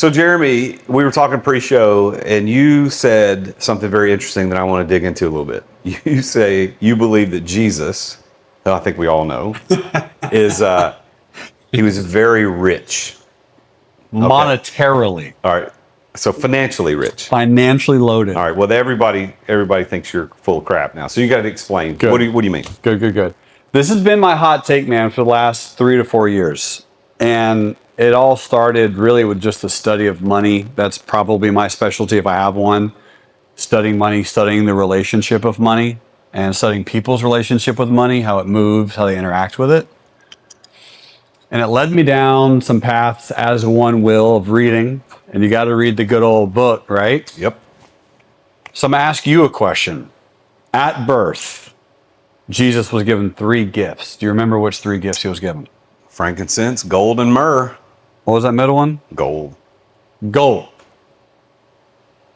So, Jerremy, we were talking pre-show, and you said something very interesting that I want to dig into a little bit. You say you believe that Jesus, who I think we all know, is he was very rich. Monetarily. All right. So financially rich. Financially loaded. All right. Well, everybody thinks you're full of crap now. So you got to explain. Good. What do you mean? Good. This has been my hot take, man, for the last 3 to 4 years. And it all started really with just the study of money. That's probably my specialty if I have one. Studying money, studying the relationship of money, and studying people's relationship with money, how it moves, how they interact with it. And it led me down some paths, as one will, of reading. And you got to read the good old book, right? Yep. So I'm going to ask you a question. At birth, Jesus was given 3 gifts. Do you remember which 3 gifts he was given? Frankincense, gold, and myrrh. What was that middle one? Gold. Gold.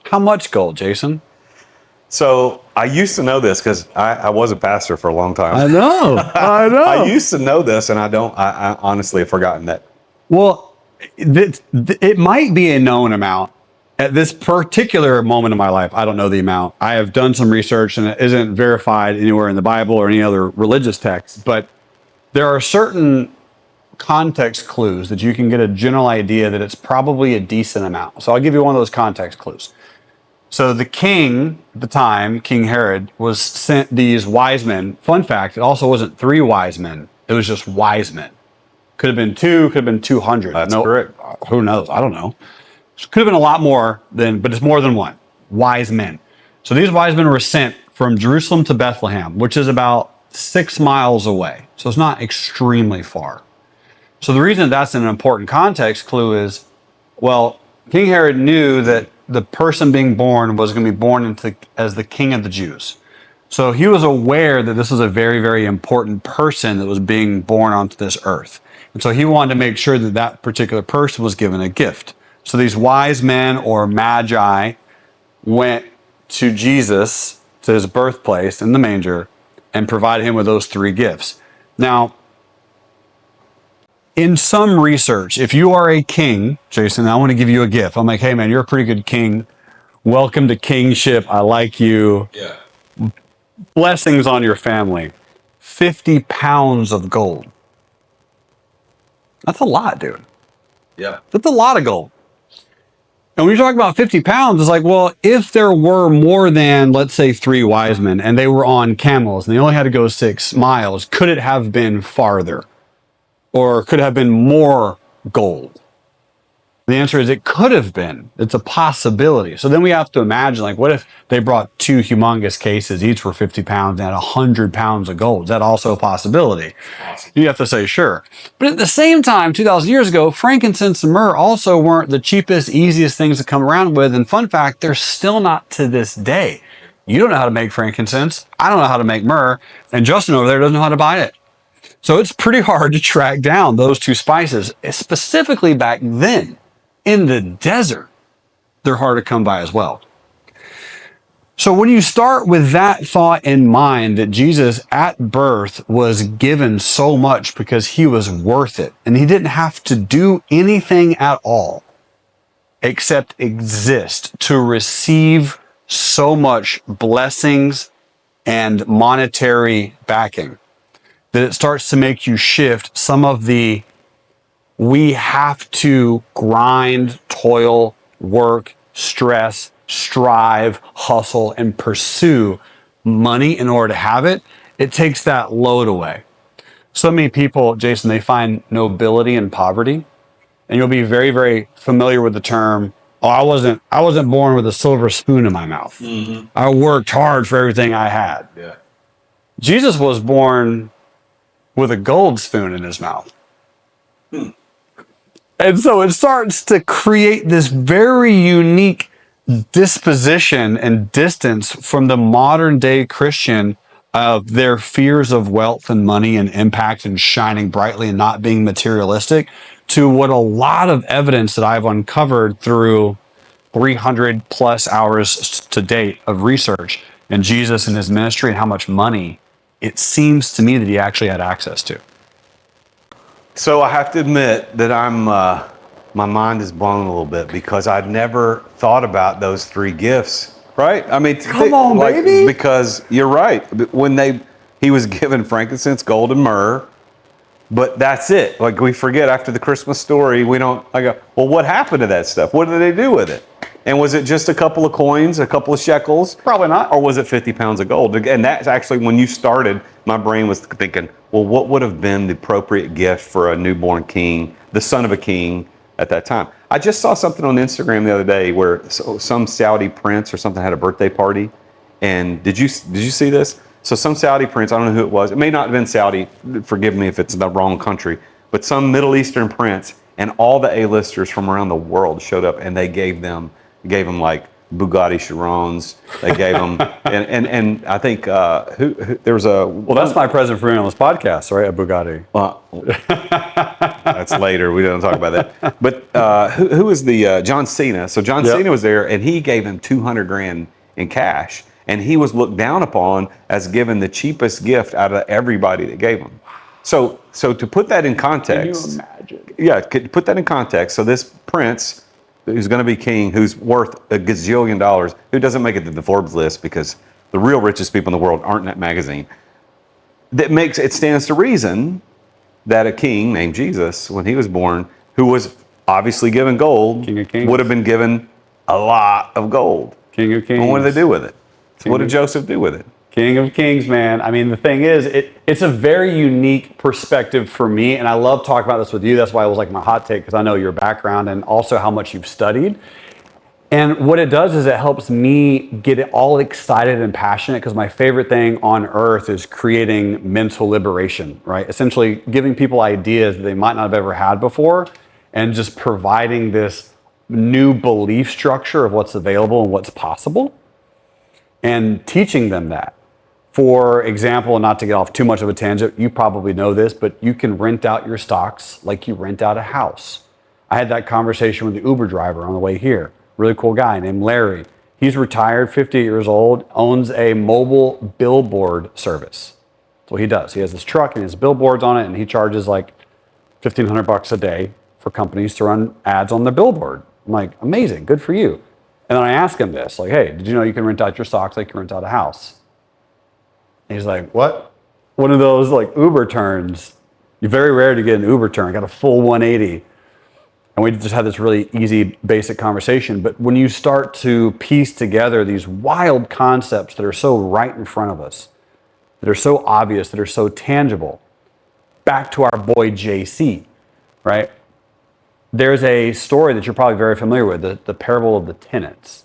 How much gold, Jason? So I used to know this because I was a pastor for a long time. I know. I used to know this, and I honestly have forgotten that. Well, it might be a known amount. At this particular moment in my life, I don't know the amount. I have done some research, and it isn't verified anywhere in the Bible or any other religious text, but there are certain context clues that you can get a general idea that it's probably a decent amount. So I'll give you one of those context clues. So the king at the time, King Herod, was sent these wise men. Fun fact, it also wasn't 3 wise men. It was just wise men. Could have been 2, could have been 200. That's correct. Who knows? I don't know. Could have been a lot more but it's more than one. Wise men. So these wise men were sent from Jerusalem to Bethlehem, which is about 6 miles away. So it's not extremely far. So the reason that's an important context clue is, well, King Herod knew that the person being born was going to be born as the king of the Jews. So he was aware that this was a very, very important person that was being born onto this earth. And so he wanted to make sure that that particular person was given a gift. So these wise men or magi went to Jesus, to his birthplace in the manger, and provided him with those 3 gifts. Now, in some research, if you are a king, Jason, I want to give you a gift. I'm like, hey, man, you're a pretty good king. Welcome to kingship. I like you. Yeah. Blessings on your family. 50 pounds of gold. That's a lot, dude. Yeah. That's a lot of gold. And when you talk about 50 pounds, it's like, well, if there were more than, let's say, 3 wise men and they were on camels and they only had to go 6 miles, could it have been farther? Or could it have been more gold? The answer is it could have been. It's a possibility. So then we have to imagine, like, what if they brought 2 humongous cases, each were 50 pounds and had 100 pounds of gold? Is that also a possibility? Awesome. You have to say, sure. But at the same time, 2,000 years ago, frankincense and myrrh also weren't the cheapest, easiest things to come around with. And fun fact, they're still not to this day. You don't know how to make frankincense. I don't know how to make myrrh. And Justin over there doesn't know how to buy it. So it's pretty hard to track down those 2 spices, specifically back then in the desert. They're hard to come by as well. So when you start with that thought in mind that Jesus at birth was given so much because he was worth it, and he didn't have to do anything at all except exist to receive so much blessings and monetary backing, that it starts to make you shift some of the we have to grind, toil, work, stress, strive, hustle, and pursue money in order to have it. It takes that load away. So many people, Jason, they find nobility in poverty. And you'll be very, very familiar with the term, oh, I wasn't born with a silver spoon in my mouth. Mm-hmm. I worked hard for everything I had. Yeah. Jesus was born with a gold spoon in his mouth. And so it starts to create this very unique disposition and distance from the modern day Christian of their fears of wealth and money and impact and shining brightly and not being materialistic, to what a lot of evidence that I've uncovered through 300 plus hours to date of research and Jesus and his ministry and how much money it seems to me that he actually had access to. So I have to admit that I'm my mind is blown a little bit because I'd never thought about those three gifts, right? I mean, Come on, like, baby. because you're right. When he was given frankincense, gold, and myrrh, but that's it. Like, we forget after the Christmas story, I go, well, what happened to that stuff? What did they do with it? And was it just a couple of coins, a couple of shekels? Probably not. Or was it 50 pounds of gold? And that's actually, when you started, my brain was thinking, well, what would have been the appropriate gift for a newborn king, the son of a king at that time? I just saw something on Instagram the other day where some Saudi prince or something had a birthday party. And did you see this? So some Saudi prince, I don't know who it was. It may not have been Saudi. Forgive me if it's the wrong country. But some Middle Eastern prince, and all the A-listers from around the world showed up, and they gave them like Bugatti Chirons. They gave them, and I think there was a. Well, that's my present for you on this podcast, right? A Bugatti. That's later. We don't talk about that. But who was the John Cena? So John Cena was there, and he gave him $200,000 in cash, and he was looked down upon as giving the cheapest gift out of everybody that gave him. So to put that in context, can you imagine? Yeah, to put that in context. So this prince, who's going to be king, who's worth a gazillion dollars, who doesn't make it to the Forbes list because the real richest people in the world aren't in that magazine. It stands to reason that a king named Jesus, when he was born, who was obviously given gold, King of Kings, would have been given a lot of gold. King of Kings. And what did they do with it? What did Joseph do with it? King of Kings, man. I mean, the thing is, it's a very unique perspective for me, and I love talking about this with you. That's why it was like my hot take, because I know your background and also how much you've studied. And what it does is it helps me get all excited and passionate, because my favorite thing on earth is creating mental liberation, right? Essentially giving people ideas that they might not have ever had before, and just providing this new belief structure of what's available and what's possible, and teaching them that. For example, not to get off too much of a tangent, you probably know this, but you can rent out your stocks like you rent out a house. I had that conversation with the Uber driver on the way here. Really cool guy named Larry. He's retired, 58 years old, owns a mobile billboard service. That's what he does. He has this truck and his billboards on it, and he charges like $1,500 a day for companies to run ads on the billboard. I'm like, amazing, good for you. And then I ask him this, like, hey, did you know you can rent out your stocks like you rent out a house? And he's like, what? One of those like Uber turns. You're very rare to get an Uber turn. I got a full 180. And we just had this really easy, basic conversation. But when you start to piece together these wild concepts that are so right in front of us, that are so obvious, that are so tangible, back to our boy JC, right? There's a story that you're probably very familiar with, the parable of the tenants.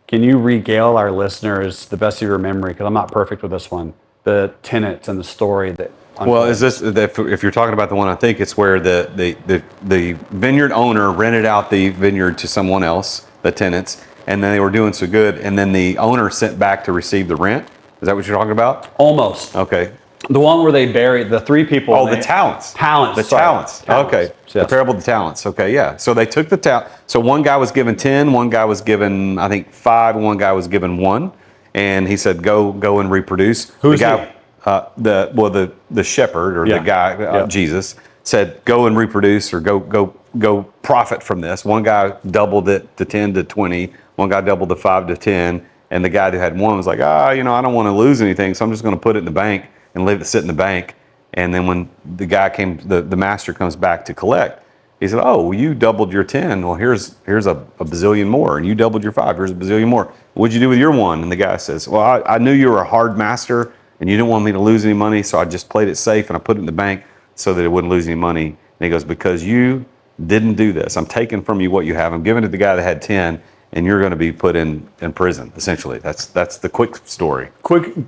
Can you regale our listeners, the best of your memory, because I'm not perfect with this one, the tenants and the story that unfolds? Well, is this, if you're talking about the one, I think it's where the vineyard owner rented out the vineyard to someone else, the tenants, and then they were doing so good, and then the owner sent back to receive the rent. Is that what you're talking about? Almost. Okay. The one where they buried the three people. Oh, the talents. Talents. The talents. Okay. Yes. The parable of the talents. Okay, yeah. So they took the talent. So one guy was given 10, one guy was given, I think, 5, and one guy was given 1. And he said, go and reproduce. Who's the guy? The shepherd, or the guy, Jesus, said, go and reproduce, or go profit from this. One guy doubled it to 10 to 20. One guy doubled the 5 to 10. And the guy who had 1 was like, I don't want to lose anything, so I'm just going to put it in the bank and leave it sit in the bank. And then when the guy the master comes back to collect, he said, oh, well, you doubled your 10. Well, here's a bazillion more. And you doubled your 5. Here's a bazillion more. What'd you do with your 1? And the guy says, well, I knew you were a hard master and you didn't want me to lose any money, so I just played it safe and I put it in the bank so that it wouldn't lose any money. And he goes, because you didn't do this, I'm taking from you what you have. I'm giving it to the guy that had 10, and you're going to be put in prison, essentially. That's the quick story.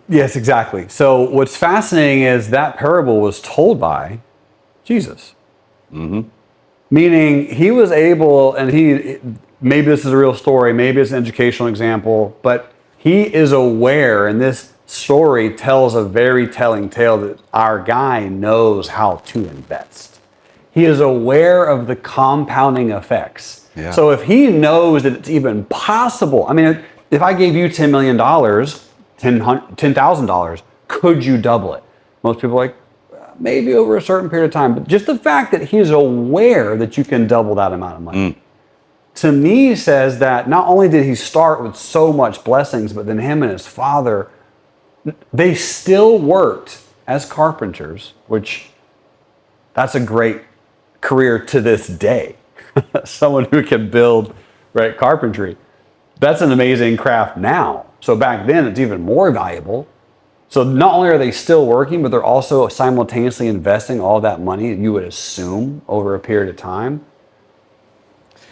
Yes, exactly. So what's fascinating is that parable was told by Jesus. Mm-hmm. Meaning he was able, and maybe this is a real story, maybe it's an educational example, but he is aware, and this story tells a very telling tale that our guy knows how to invest. He is aware of the compounding effects. Yeah. So if he knows that it's even possible, I mean, if I gave you $10 million, $10,000, could you double it? Most people are like, maybe over a certain period of time. But just the fact that he's aware that you can double that amount of money, to me says that not only did he start with so much blessings, but then him and his father, they still worked as carpenters, which that's a great career to this day. Someone who can build, right, carpentry. That's an amazing craft now. So back then, it's even more valuable. So not only are they still working, but they're also simultaneously investing all that money, you would assume, over a period of time.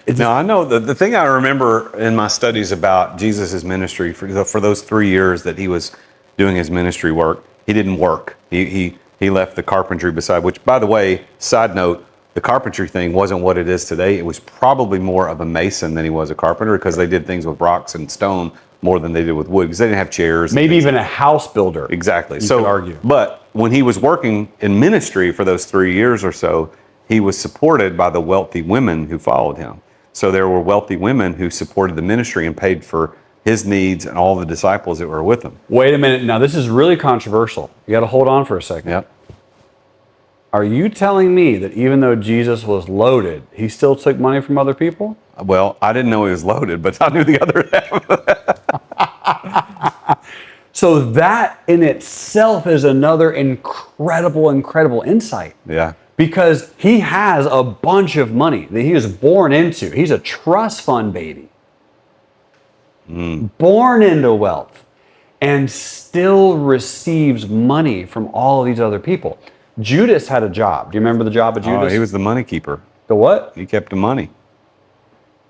Now, I know the thing I remember in my studies about Jesus' ministry, for those 3 years that he was doing his ministry work, he didn't work. He left the carpentry beside, which, by the way, side note, the carpentry thing wasn't what it is today. It was probably more of a mason than he was a carpenter, because they did things with rocks and stone more than they did with wood, because they didn't have chairs. Maybe even a house builder. Exactly. You could argue. But when he was working in ministry for those 3 years or so, he was supported by the wealthy women who followed him. So there were wealthy women who supported the ministry and paid for his needs and all the disciples that were with him. Wait a minute. Now, this is really controversial. You got to hold on for a second. Yep. Are you telling me that even though Jesus was loaded, he still took money from other people? Well, I didn't know he was loaded, but I knew the other half. So that in itself is another incredible insight. Yeah. Because he has a bunch of money that he was born into. He's a trust fund baby. Born into wealth, and still receives money from all of these other people. Judas had a job. Do you remember the job of Judas? Oh, he was the money keeper. The what? He kept the money.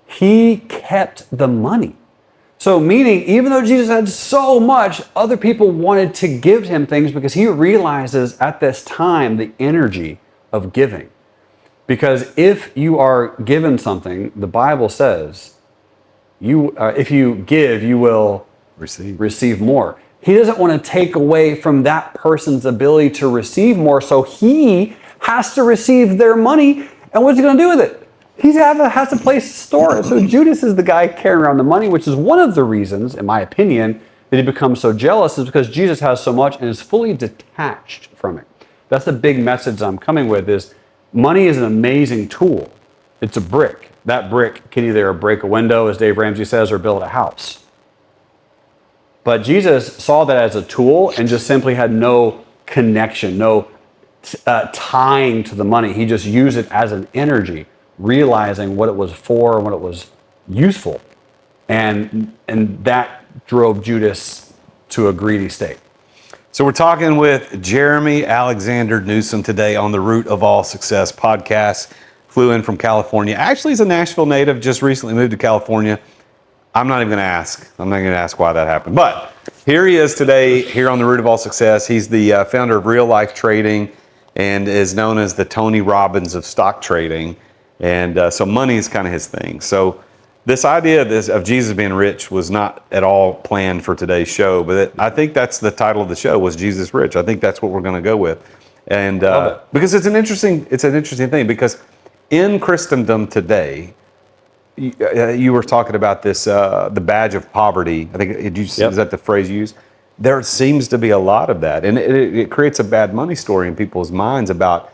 He kept the money. So meaning, even though Jesus had so much, other people wanted to give him things because he realizes at this time the energy of giving. Because if you are given something, the Bible says, if you give, you will receive more. He doesn't want to take away from that person's ability to receive more, so he has to receive their money. And what's he going to do with it? He has a place to store it. So Judas is the guy carrying around the money, which is one of the reasons, in my opinion, that he becomes so jealous, is because Jesus has so much and is fully detached from it. That's the big message I'm coming with, is money is an amazing tool. It's a brick. That brick can either break a window, as Dave Ramsey says, or build a house. But Jesus saw that as a tool and just simply had no connection, no tying to the money. He just used it as an energy, realizing what it was for and what it was useful. And that drove Judas to a greedy state. So we're talking with Jerremy Alexander Newsome today on the Root of All Success podcast. Flew in from California. Actually, he's a Nashville native, just recently moved to California. I'm not even going to ask. I'm not going to ask why that happened. But here he is today, here on the Root of All Success. He's the founder of Real Life Trading and is known as the Tony Robbins of stock trading. And so money is kind of his thing. So this idea of Jesus being rich was not at all planned for today's show, but I think that's the title of the show, was Jesus Rich. I think that's what we're going to go with. And because it's an interesting thing, because in Christendom today, you were talking about this, the badge of poverty. I think, is that the phrase you used? There seems to be a lot of that. And it creates a bad money story in people's minds about,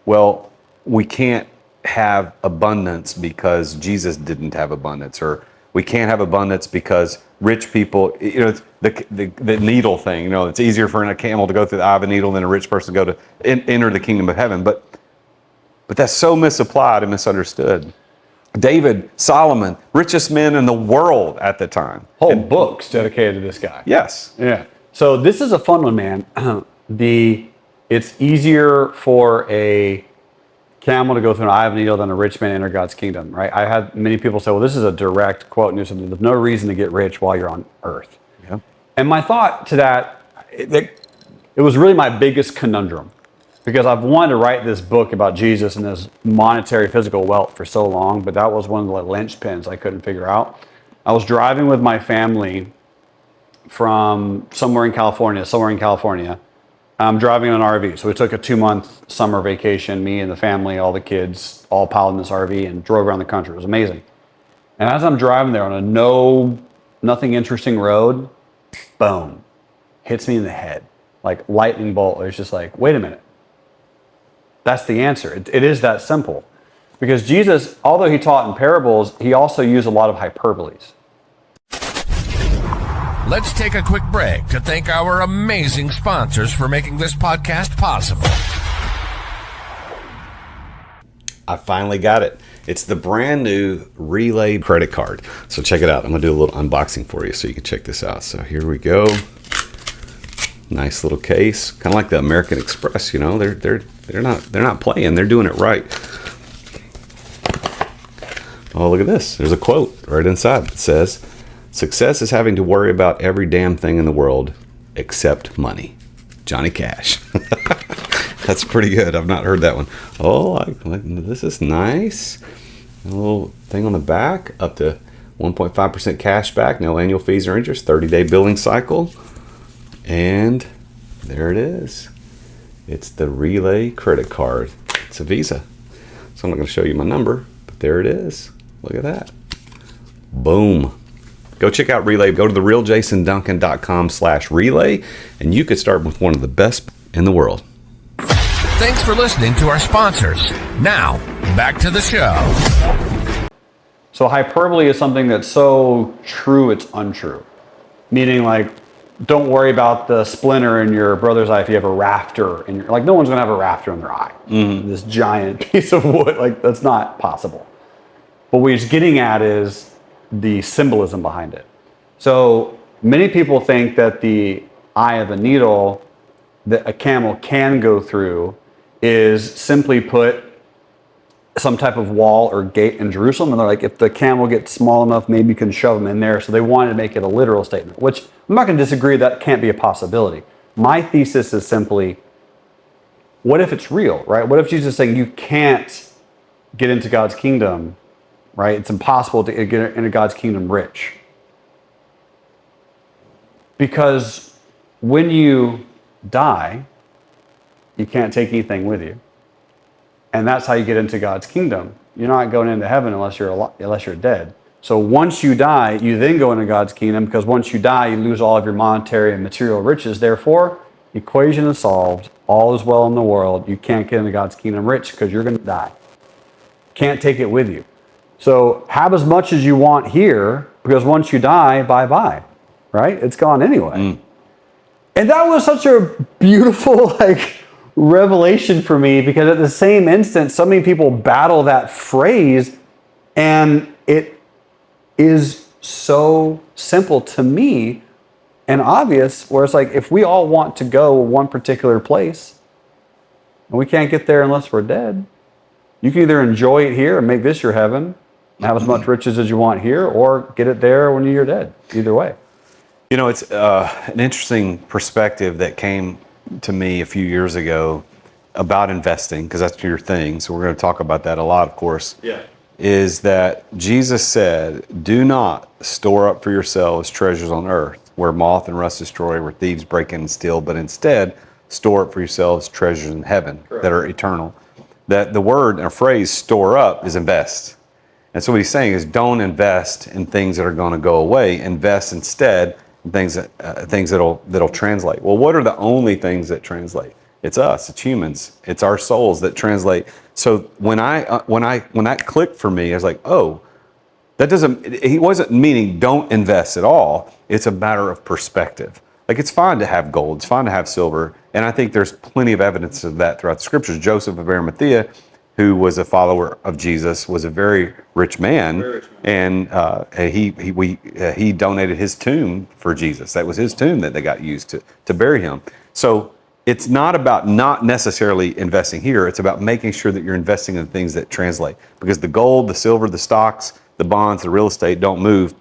well, we can't have abundance because Jesus didn't have abundance, or we can't have abundance because rich people, the needle thing, it's easier for a camel to go through the eye of a needle than a rich person to go to enter the kingdom of heaven. But that's so misapplied and misunderstood. David, Solomon, richest men in the world at the time. Whole books dedicated to this guy. Yes. Yeah. So this is a fun one, man. It's easier for a camel to go through an eye of a needle than a rich man enter God's kingdom, right? I had many people say, well, this is a direct quote, and there's no reason to get rich while you're on earth. Yeah. And my thought to that, it was really my biggest conundrum, because I've wanted to write this book about Jesus and his monetary physical wealth for so long, but that was one of the linchpins I couldn't figure out. I was driving with my family from somewhere in California. I'm driving in an RV. So we took a 2-month summer vacation, me and the family, all the kids, all piled in this RV and drove around the country. It was amazing. And as I'm driving there on a nothing interesting road, boom, hits me in the head. Like lightning bolt. It's just like, wait a minute. That's the answer. It is that simple. Because Jesus, although he taught in parables, he also used a lot of hyperboles. Let's take a quick break to thank our amazing sponsors for making this podcast possible. I finally got it. It's the brand new Relay credit card. So check it out. I'm gonna do a little unboxing for you so you can check this out. So here we go. Nice little case, kind of like the American Express. You know, they're not playing. They're doing it right. Oh, look at this. There's a quote right inside. It says, "Success is having to worry about every damn thing in the world except money." Johnny Cash. That's pretty good. I've not heard that one. Oh, this is nice. A little thing on the back, up to 1.5% cash back, no annual fees or interest, 30-day billing cycle. And there it is. It's the Relay credit card. It's a Visa. So I'm not going to show you my number, but there it is. Look at that. Boom. Go check out Relay. Go to therealjasonduncan.com/relay, and you could start with one of the best in the world. Thanks for listening to our sponsors. Now, back to the show. So hyperbole is something that's so true it's untrue. Meaning, like, don't worry about the splinter in your brother's eye if you have a rafter in your, like, no one's gonna have a rafter in their eye. This giant piece of wood, like, that's not possible. What we're getting at is the symbolism behind it. So many people think that the eye of a needle that a camel can go through is simply put some type of wall or gate in Jerusalem, and they're like, if the camel gets small enough, maybe you can shove them in there. So they wanted to make it a literal statement, which I'm not going to disagree that can't be a possibility. My thesis is simply, what if it's real, right? What if Jesus is saying you can't get into God's kingdom, right? It's impossible to get into God's kingdom rich. Because when you die, you can't take anything with you. And that's how you get into God's kingdom. You're not going into heaven unless you're dead. So once you die, you then go into God's kingdom, because once you die, you lose all of your monetary and material riches. Therefore, equation is solved. All is well in the world. You can't get into God's kingdom rich because you're going to die. Can't take it with you. So have as much as you want here, because once you die, bye-bye, right? It's gone anyway. And that was such a beautiful, revelation for me, because at the same instant, so many people battle that phrase, and it is so simple to me and obvious, where it's like, if we all want to go one particular place and we can't get there unless we're dead, you can either enjoy it here and make this your heaven, have as much riches as you want here, or get it there when you're dead. Either way. You know, it's an interesting perspective that came to me a few years ago about investing, because that's your thing. So we're going to talk about that a lot, of course. Yeah. Is that Jesus said, "Do not store up for yourselves treasures on earth, where moth and rust destroy, where thieves break in and steal, but instead store up for yourselves treasures in heaven." Correct. That are eternal. That the word and phrase "store up" is invest. And so what he's saying is, don't invest in things that are going to go away. Invest instead in things that'll translate. Well, what are the only things that translate? It's us. It's humans. It's our souls that translate. So when that clicked for me, I was like, oh, that doesn't. He wasn't meaning don't invest at all. It's a matter of perspective. Like, it's fine to have gold. It's fine to have silver. And I think there's plenty of evidence of that throughout the scriptures. Joseph of Arimathea, who was a follower of Jesus, was a very rich man, and he donated his tomb for Jesus. That was his tomb that they got used to bury him. So it's not about not necessarily investing here. It's about making sure that you're investing in things that translate, because the gold, the silver, the stocks, the bonds, the real estate don't move.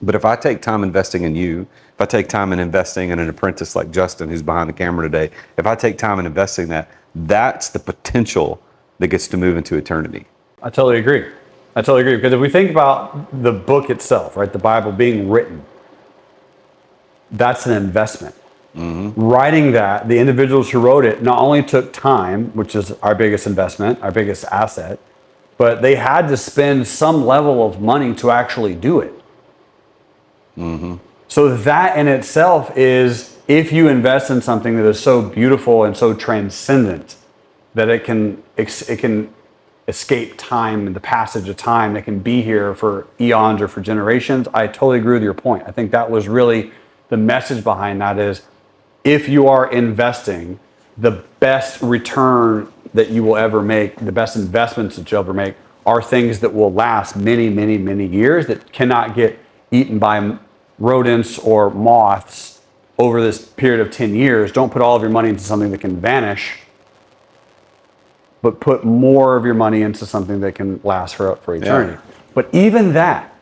But if I take time investing in you, if I take time in investing in an apprentice like Justin, who's behind the camera today, if I take time in investing that's the potential that gets to move into eternity. I totally agree. Because if we think about the book itself, right, the Bible being written, that's an investment. Writing that, the individuals who wrote it not only took time, which is our biggest investment, our biggest asset, but they had to spend some level of money to actually do it. So that in itself is, if you invest in something that is so beautiful and so transcendent, that it can escape time and the passage of time. It can be here for eons or for generations. I totally agree with your point. I think that was really the message behind that is, if you are investing, the best return that you will ever make, the best investments that you'll ever make, are things that will last many, many, many years, that cannot get eaten by rodents or moths over this period of 10 years. Don't put all of your money into something that can vanish, but put more of your money into something that can last for eternity. Yeah. But even that,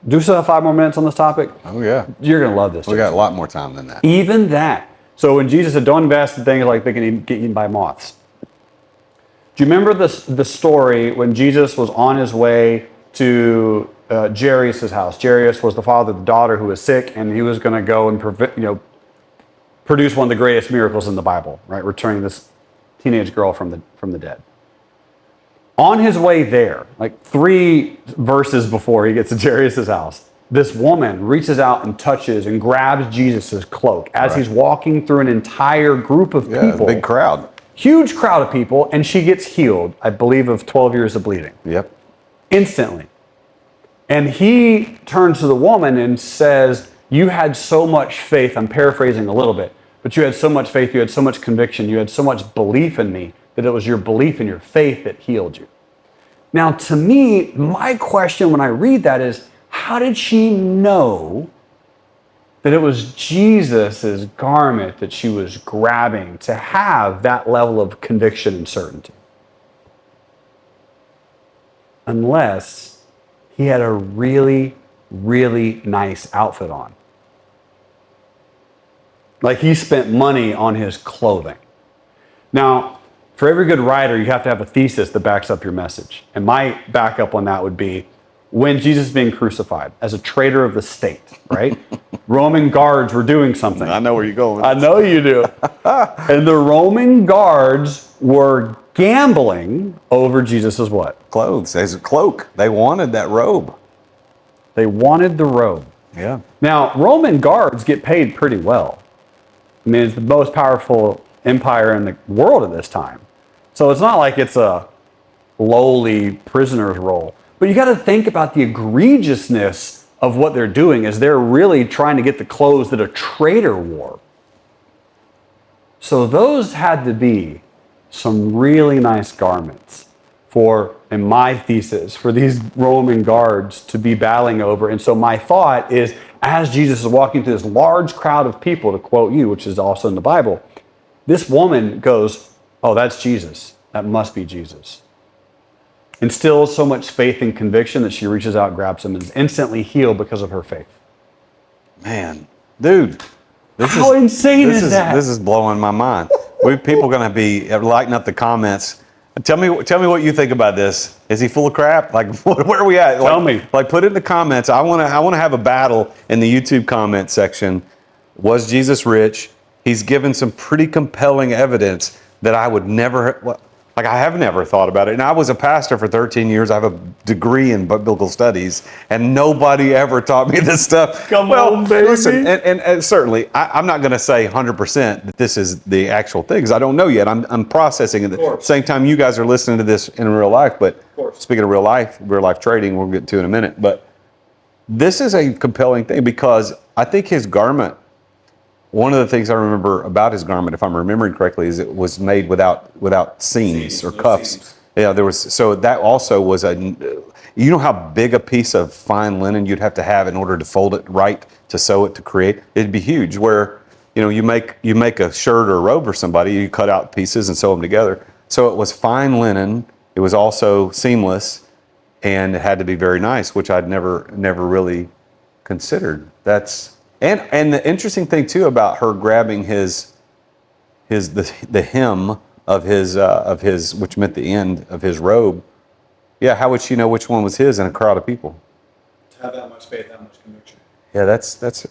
do we still have 5 more minutes on this topic? Oh yeah. You're going to love this. We got a lot more time than that. Even that. So when Jesus said, don't invest in things like they can get eaten by moths. Do you remember the story when Jesus was on his way to Jairus' house? Jairus was the father of the daughter who was sick, and he was going to go and produce one of the greatest miracles in the Bible, right? Returning this teenage girl from the dead. On his way there, like 3 verses before he gets to Jairus' house, this woman reaches out and touches and grabs Jesus' cloak as he's walking through an entire group of people. Big crowd. Huge crowd of people, and she gets healed, I believe, of 12 years of bleeding. Yep. Instantly. And he turns to the woman and says, you had so much faith, I'm paraphrasing a little bit, but you had so much faith, you had so much conviction, you had so much belief in me, that it was your belief and your faith that healed you. Now, to me, my question when I read that is, how did she know that it was Jesus' garment that she was grabbing to have that level of conviction and certainty? Unless he had a really, really nice outfit on. Like he spent money on his clothing. Now, for every good writer, you have to have a thesis that backs up your message. And my backup on that would be, when Jesus is being crucified as a traitor of the state, right? Roman guards were doing something. I know where you're going. I know you do. And the Roman guards were gambling over Jesus' what? Clothes. His cloak. They wanted that robe. They wanted the robe. Yeah. Now, Roman guards get paid pretty well. I mean, it's the most powerful empire in the world at this time. So it's not like it's a lowly prisoner's role. But you got to think about the egregiousness of what they're doing, as they're really trying to get the clothes that a traitor wore. So those had to be some really nice garments for, in my thesis, for these Roman guards to be battling over. And so my thought is, as Jesus is walking through this large crowd of people, to quote you, which is also in the Bible, this woman goes, oh, that's Jesus. That must be Jesus. Instills so much faith and conviction that she reaches out, grabs him, and is instantly healed because of her faith. Man, dude, how insane is that? This is blowing my mind. People going to be lighting up the comments. Tell me what you think about this. Is he full of crap? Like, where are we at? Tell me. Like, put it in the comments. I want to have a battle in the YouTube comment section. Was Jesus rich? He's given some pretty compelling evidence that I would never. Like, I have never thought about it. And I was a pastor for 13 years. I have a degree in biblical studies, and nobody ever taught me this stuff. Come on, baby. Listen, and certainly, I'm not going to say 100% that this is the actual thing, because I don't know yet. I'm processing it. At the same time, you guys are listening to this in real life. But speaking of real life trading, we'll get to in a minute. But this is a compelling thing, because I think his garment, one of the things I remember about his garment, if I'm remembering correctly, is it was made without seams or cuffs. Seams. Yeah, there was. So that also was you know how big a piece of fine linen you'd have to have in order to fold it right, to sew it, to create. It'd be huge. Where you make a shirt or a robe for somebody, you cut out pieces and sew them together. So it was fine linen. It was also seamless, and it had to be very nice, which I'd never really considered. And the interesting thing too about her grabbing the hem of his, which meant the end of his robe. Yeah, how would she know which one was his in a crowd of people? To have that much faith, that much conviction. Yeah, that's.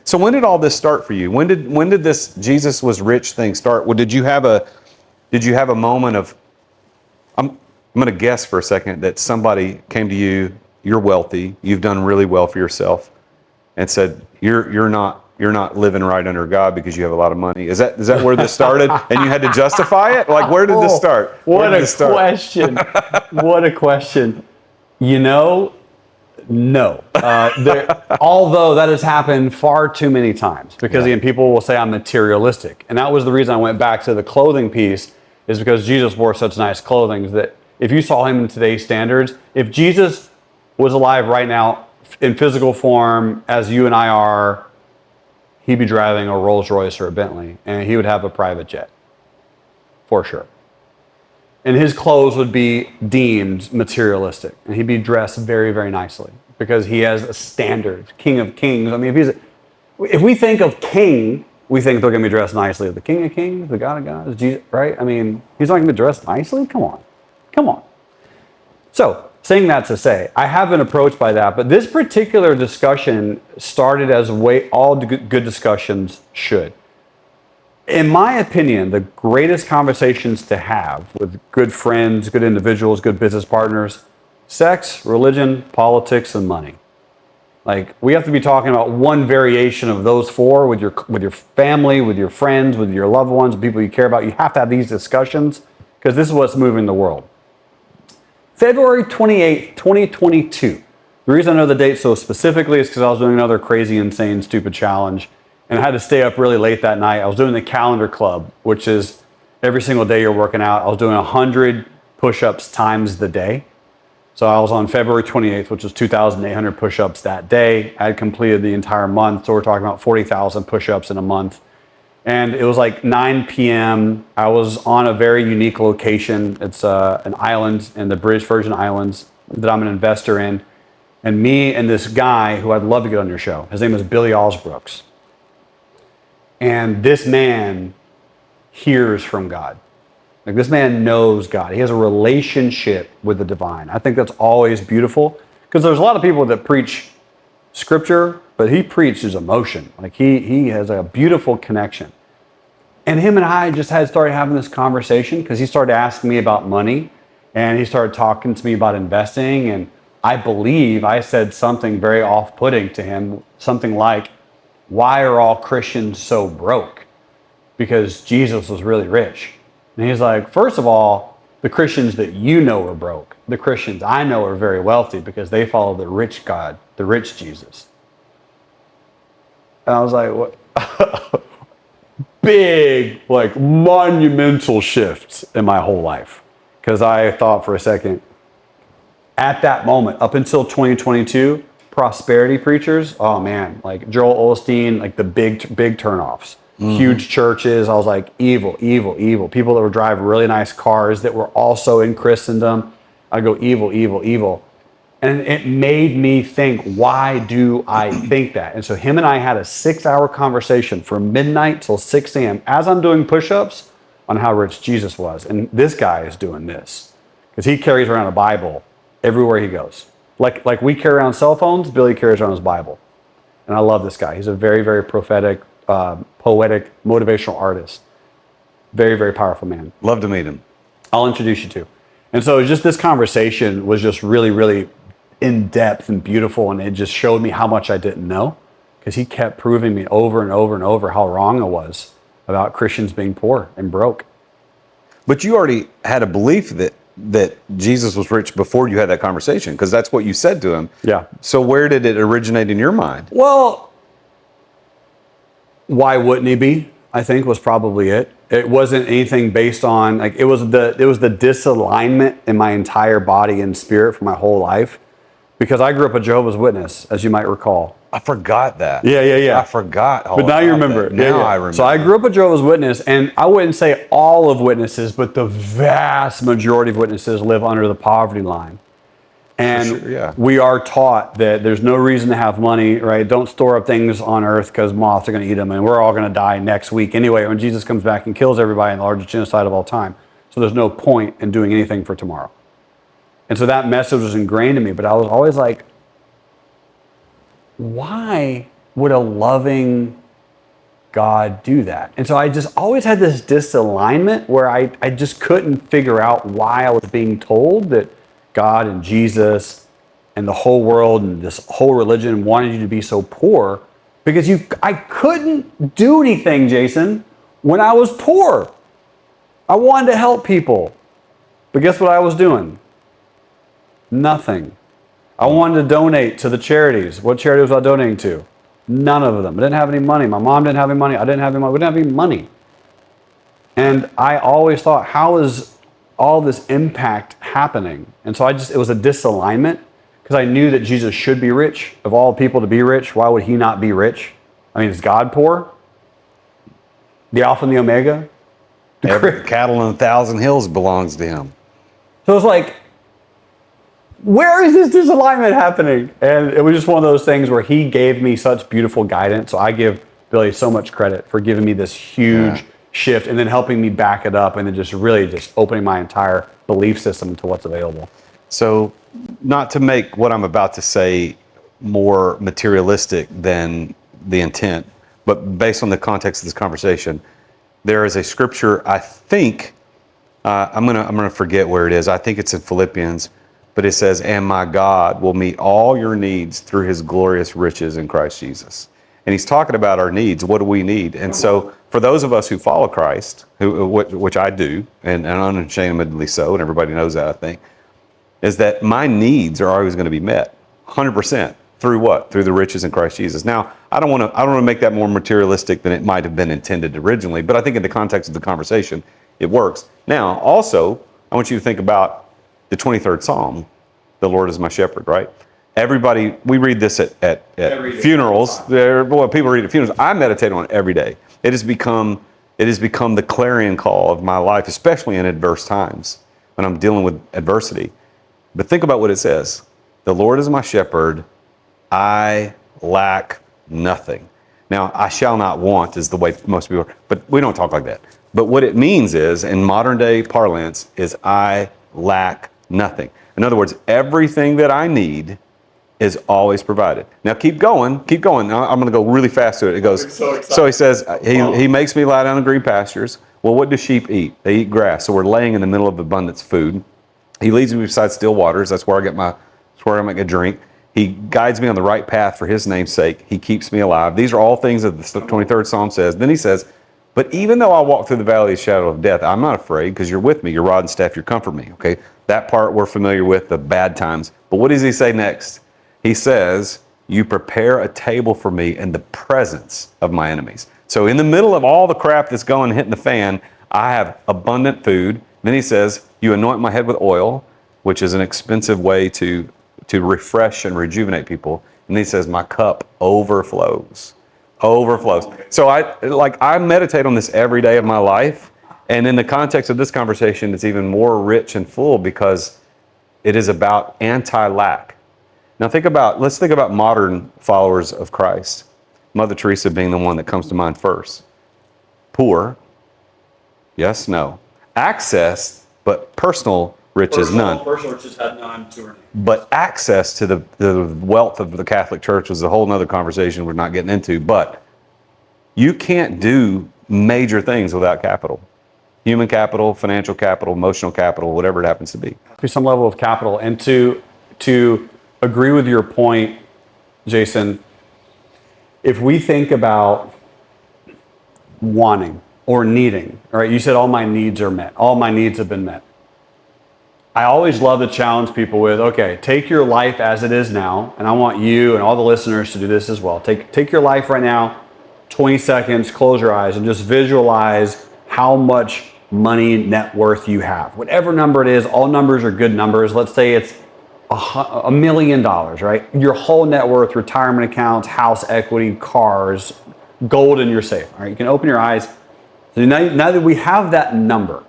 So when did all this start for you? When did this Jesus was rich thing start? Well, did you have a moment of? I'm going to guess for a second that somebody came to you. You're wealthy. You've done really well for yourself, and said, You're not you're not living right under God because you have a lot of money. Is that where this started? And you had to justify it? Like, where did this start? What a question. What a question. You know, no. Although that has happened far too many times, because again, people will say I'm materialistic. And that was the reason I went back to the clothing piece, is because Jesus wore such nice clothing that if you saw him in today's standards, if Jesus was alive right now in physical form as you and I are, he'd be driving a Rolls Royce or a Bentley, and he would have a private jet, for sure. And his clothes would be deemed materialistic, and he'd be dressed very, very nicely because he has a standard, King of Kings. I mean, if we think of king, we think they're going to be dressed nicely. The King of Kings, the God of Gods, Jesus, right? I mean, he's not going to be dressed nicely? Come on. So, saying that to say, I have been approached by that, but this particular discussion started as all good discussions should. In my opinion, the greatest conversations to have with good friends, good individuals, good business partners, sex, religion, politics, and money. Like, we have to be talking about one variation of those four with your family, with your friends, with your loved ones, people you care about. You have to have these discussions because this is what's moving the world. February 28th, 2022. The reason I know the date so specifically is because I was doing another crazy, insane, stupid challenge, and I had to stay up really late that night. I was doing the calendar club, which is every single day you're working out. I was doing 100 push-ups times the day. So I was on February 28th, which was 2,800 push-ups that day. I had completed the entire month, so we're talking about 40,000 push-ups in a month. And it was like 9 p.m. I was on a very unique location. It's an island in the British Virgin Islands that I'm an investor in. And me and this guy who I'd love to get on your show, his name is Billy Alsbrooks. And this man hears from God. Like, this man knows God. He has a relationship with the divine. I think that's always beautiful, because there's a lot of people that preach scripture, but he preaches emotion. Like, he has a beautiful connection. And him and I just started having this conversation because he started asking me about money, and he started talking to me about investing. And I believe I said something very off-putting to him, something like, why are all Christians so broke? Because Jesus was really rich. And he's like, first of all, the Christians that you know are broke. The Christians I know are very wealthy because they follow the rich God, the rich Jesus. And I was like, what? Big, like, monumental shifts in my whole life. Because I thought for a second, at that moment, up until 2022, prosperity preachers, oh man, like Joel Osteen, like the big turnoffs. Huge churches. I was like, evil. People that were driving really nice cars that were also in Christendom. I go, evil. And it made me think, why do I think that? And so him and I had a 6-hour conversation from midnight till 6 a.m. as I'm doing push-ups on how rich Jesus was. And this guy is doing this because he carries around a Bible everywhere he goes. Like we carry around cell phones, Billy carries around his Bible. And I love this guy. He's a very, very prophetic, poetic, motivational artist. Very, very powerful man. Love to meet him. I'll introduce you to. And so just this conversation was just really, really in depth and beautiful. And it just showed me how much I didn't know, because he kept proving me over and over and over how wrong I was about Christians being poor and broke. But you already had a belief that Jesus was rich before you had that conversation, because that's what you said to him. Yeah. So where did it originate in your mind? Well, why wouldn't he be? I think was probably it. It wasn't anything based on, like, it was the disalignment in my entire body and spirit for my whole life, because I grew up a Jehovah's Witness, as you might recall. I forgot that. Yeah. I forgot. But now you remember. Now I remember. So I grew up a Jehovah's Witness, and I wouldn't say all of witnesses, but the vast majority of witnesses live under the poverty line. And we are taught that there's no reason to have money, right? Don't store up things on earth because moths are going to eat them, and we're all going to die next week anyway when Jesus comes back and kills everybody in the largest genocide of all time. So there's no point in doing anything for tomorrow. And so that message was ingrained in me, but I was always like, why would a loving God do that? And so I just always had this disalignment where I just couldn't figure out why I was being told that God and Jesus and the whole world and this whole religion wanted you to be so poor, Because I couldn't do anything, Jason, when I was poor. I wanted to help people. But guess what I was doing? Nothing. I wanted to donate to the charities. What charity was I donating to? None of them. I didn't have any money. My mom didn't have any money. I didn't have any money. We didn't have any money. And I always thought, how is all this impact happening? And so it was a disalignment, because I knew that Jesus should be rich. Of all people to be rich, why would he not be rich? I mean, is God poor? The Alpha and the Omega? Every cattle on 1,000 hills belongs to him. So it's like, where is this disalignment happening? And it was just one of those things where he gave me such beautiful guidance. So I give Billy so much credit for giving me this huge shift and then helping me back it up and then just really just opening my entire belief system to what's available. So not to make what I'm about to say more materialistic than the intent, but based on the context of this conversation, there is a scripture, I think, I'm gonna forget where it is. I think it's in Philippians, but it says, "And my God will meet all your needs through his glorious riches in Christ Jesus." And he's talking about our needs. What do we need? And so for those of us who follow Christ, which I do, and unashamedly so, and everybody knows that, I think, is that my needs are always going to be met 100%. Through what? Through the riches in Christ Jesus. Now, I don't want to make that more materialistic than it might have been intended originally, but I think in the context of the conversation, it works. Now, also, I want you to think about the 23rd Psalm, "The Lord is my shepherd," right? Everybody, we read this at funerals. People read at funerals. I meditate on it every day. It has become the clarion call of my life, especially in adverse times when I'm dealing with adversity. But think about what it says. "The Lord is my shepherd, I lack nothing." Now, "I shall not want" is the way most people are, but we don't talk like that. But what it means is, in modern day parlance, is I lack nothing. In other words, everything that I need is always provided. Now keep going. Now, I'm going to go really fast to it. It goes, so he says, he makes me lie down in green pastures. Well, what do sheep eat? They eat grass. So we're laying in the middle of abundance food. He leads me beside still waters. That's where I get my drink. He guides me on the right path for his name's sake. He keeps me alive. These are all things that the 23rd Psalm says. Then he says, "But even though I walk through the valley of the shadow of death, I'm not afraid, because you're with me. Your rod and staff, you comfort me." Okay, that part we're familiar with, the bad times. But what does he say next? He says, "You prepare a table for me in the presence of my enemies." So in the middle of all the crap that's hitting the fan, I have abundant food. Then he says, "You anoint my head with oil," which is an expensive way to refresh and rejuvenate people. And then he says, "My cup overflows." So I meditate on this every day of my life. And in the context of this conversation, it's even more rich and full because it is about anti-lack. Now let's think about modern followers of Christ. Mother Teresa being the one that comes to mind first. Poor, yes, no. Access, but personal riches, none. Personal riches had none to her name. But access to the wealth of the Catholic Church was a whole nother conversation we're not getting into. But you can't do major things without capital. Human capital, financial capital, emotional capital, whatever it happens to be. Some level of capital. And to agree with your point, Jason, if we think about wanting or needing, all right, you said all my needs are met. All my needs have been met. I always love to challenge people with, okay, take your life as it is now, and I want you and all the listeners to do this as well. Take your life right now, 20 seconds, close your eyes, and just visualize how much money, net worth you have. Whatever number it is, all numbers are good numbers. Let's say it's $1 million, right? Your whole net worth, retirement accounts, house equity, cars, gold in your safe. All right, you can open your eyes. So now that we have that number,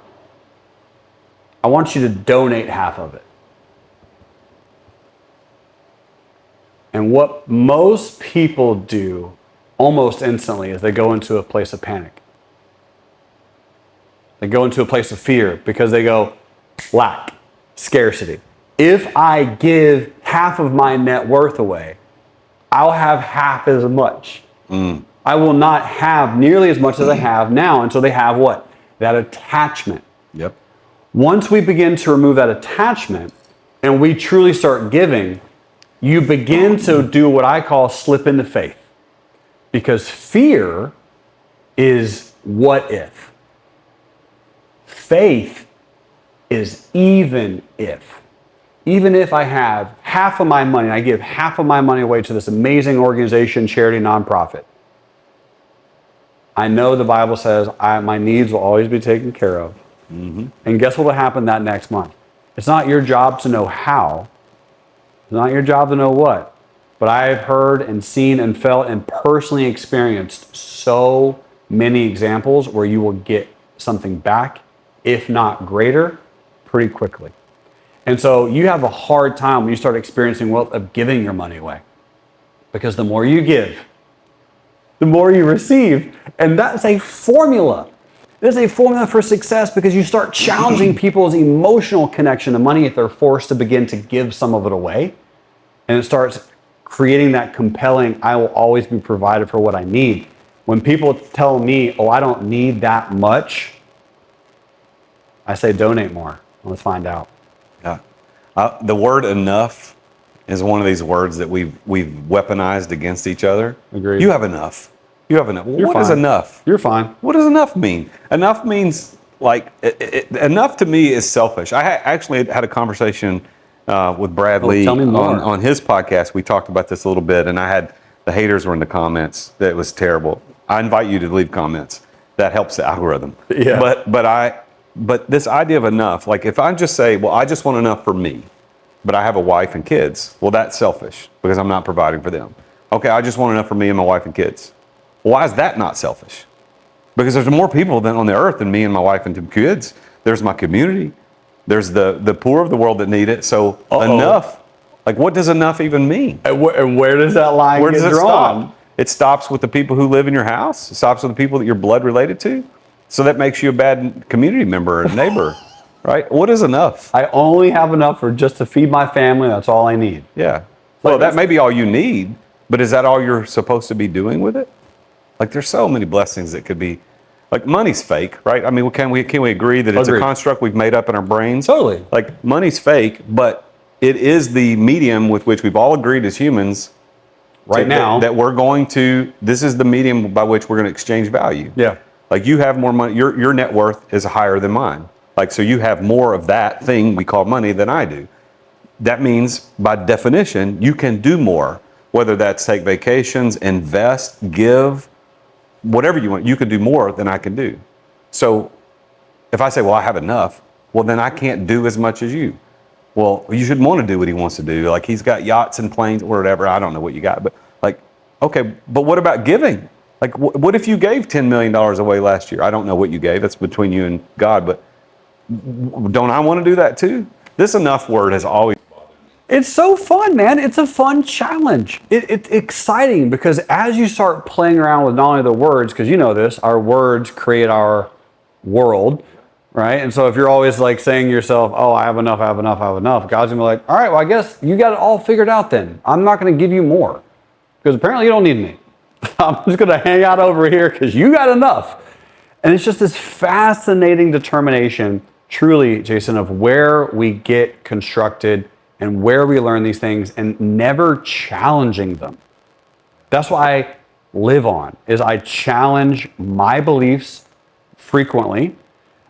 I want you to donate half of it. And what most people do almost instantly is they go into a place of panic. They go into a place of fear because they go, lack, scarcity. If I give half of my net worth away, I'll have half as much. I will not have nearly as much as I have now until they have what? That attachment. Yep. Once we begin to remove that attachment and we truly start giving, you begin to do what I call slip into faith. Because fear is what if. Faith is even if. Even if I have half of my money, and I give half of my money away to this amazing organization, charity, nonprofit, I know the Bible says my needs will always be taken care of. Mm-hmm. And guess what will happen that next month? It's not your job to know how. It's not your job to know what. But I have heard and seen and felt and personally experienced so many examples where you will get something back, if not greater, pretty quickly. And so you have a hard time when you start experiencing wealth of giving your money away. Because the more you give, the more you receive. And that's a formula. It is a formula for success because you start challenging people's emotional connection to money if they're forced to begin to give some of it away. And it starts creating that compelling, I will always be provided for what I need. When people tell me, oh, I don't need that much, I say donate more. Let's find out. Yeah. The word enough is one of these words that we've weaponized against each other. Agreed. You have enough. You have enough. Well, what is enough? You're fine. What does enough mean? Enough means enough to me is selfish. I actually had a conversation with Brad Lee on his podcast. We talked about this a little bit, and the haters were in the comments. That was terrible. I invite you to leave comments. That helps the algorithm. Yeah. But this idea of enough, like if I just say, well, I just want enough for me, but I have a wife and kids, well, that's selfish because I'm not providing for them. Okay, I just want enough for me and my wife and kids. Well, why is that not selfish? Because there's more people than on the earth than me and my wife and two kids. There's my community. There's the poor of the world that need it. So enough, like what does enough even mean? And where does that line get drawn? Stop? It stops with the people who live in your house. It stops with the people that you're blood related to. So that makes you a bad community member or neighbor, right? What is enough? I only have enough for just to feed my family. That's all I need. Yeah. Well, that may be all you need, but is that all you're supposed to be doing with it? Like there's so many blessings that could be, like money's fake, right? I mean, can we agree that it's a construct we've made up in our brains? Totally. Like money's fake, but it is the medium with which we've all agreed as humans that we're going to, this is the medium by which we're going to exchange value. Yeah. Like you have more money, your net worth is higher than mine. Like, so you have more of that thing we call money than I do. That means by definition, you can do more, whether that's take vacations, invest, give, whatever you want, you can do more than I can do. So if I say, well, I have enough, well, then I can't do as much as you. Well, you shouldn't want to do what he wants to do. Like he's got yachts and planes or whatever. I don't know what you got, but like, okay, but what about giving? Like, what if you gave $10 million away last year? I don't know what you gave. That's between you and God, but don't I want to do that too? This enough word has always bothered me. It's so fun, man. It's a fun challenge. It's exciting because as you start playing around with not only the words, because you know this, our words create our world, right? And so if you're always like saying to yourself, oh, I have enough, I have enough, I have enough, God's gonna be like, all right, well, I guess you got it all figured out then. I'm not gonna give you more because apparently you don't need me. I'm just gonna hang out over here because you got enough. And it's just this fascinating determination, truly, Jason, of where we get constructed and where we learn these things and never challenging them. That's what I live on, is I challenge my beliefs frequently.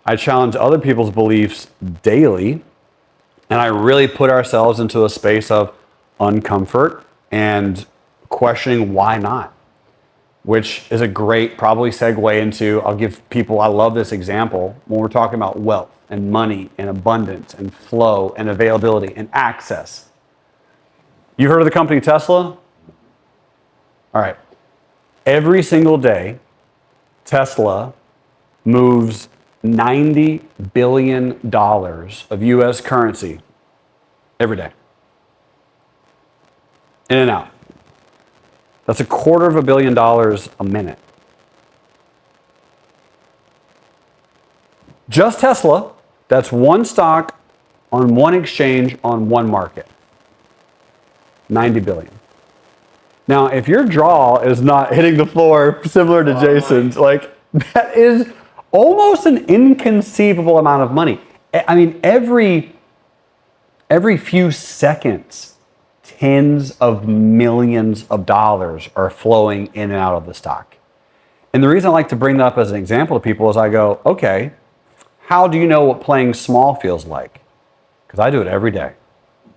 I challenge other people's beliefs daily. And I really put ourselves into a space of uncomfort and questioning why not, which is a great probably segue into, I'll give people, I love this example when we're talking about wealth and money and abundance and flow and availability and access. You've heard of the company Tesla? All right. Every single day, Tesla moves $90 billion of US currency every day. In and out. That's $250 million a minute. Just Tesla, that's one stock on one exchange on one market. 90 billion. Now, if your jaw is not hitting the floor similar to Jason's, like that is almost an inconceivable amount of money. I mean, every few seconds, tens of millions of dollars are flowing in and out of the stock. And the reason I like to bring that up as an example to people is I go, okay, how do you know what playing small feels like? Because I do it every day.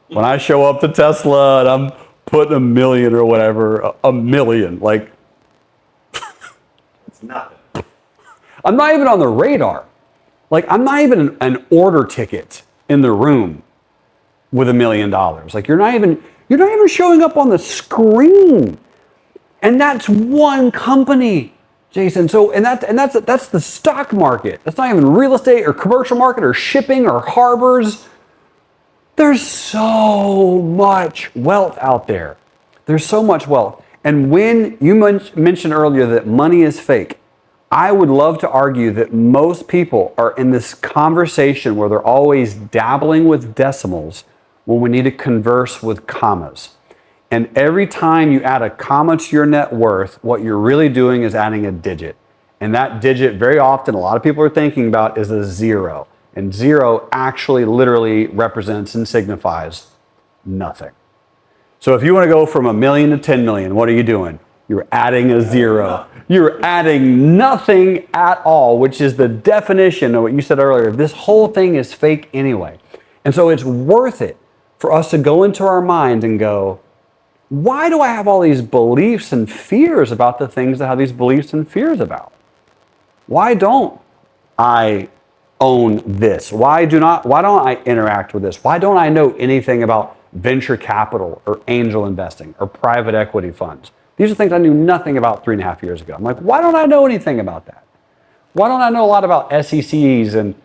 When I show up to Tesla and I'm putting $1 million or whatever, $1 million, like, It's nothing. I'm not even on the radar. Like, I'm not even an order ticket in the room with $1 million. Like, you're not even showing up on the screen. And that's one company, Jason. So, and that's the stock market. That's not even real estate or commercial market or shipping or harbors. There's so much wealth out there. There's so much wealth. And when you mentioned earlier that money is fake, I would love to argue that most people are in this conversation where they're always dabbling with decimals when we need to converse with commas. And every time you add a comma to your net worth, what you're really doing is adding a digit. And that digit, very often, a lot of people are thinking about is a zero. And zero actually literally represents and signifies nothing. So if you want to go from $1 million to 10 million, what are you doing? You're adding a zero. You're adding nothing at all, which is the definition of what you said earlier. This whole thing is fake anyway. And so it's worth it for us to go into our mind and go, why do I have all these beliefs and fears about the things that I have these beliefs and fears about? Why don't I own this? Why don't I interact with this? Why don't I know anything about venture capital or angel investing or private equity funds? These are things I knew nothing about 3.5 years ago. I'm like, why don't I know anything about that? Why don't I know a lot about SECs and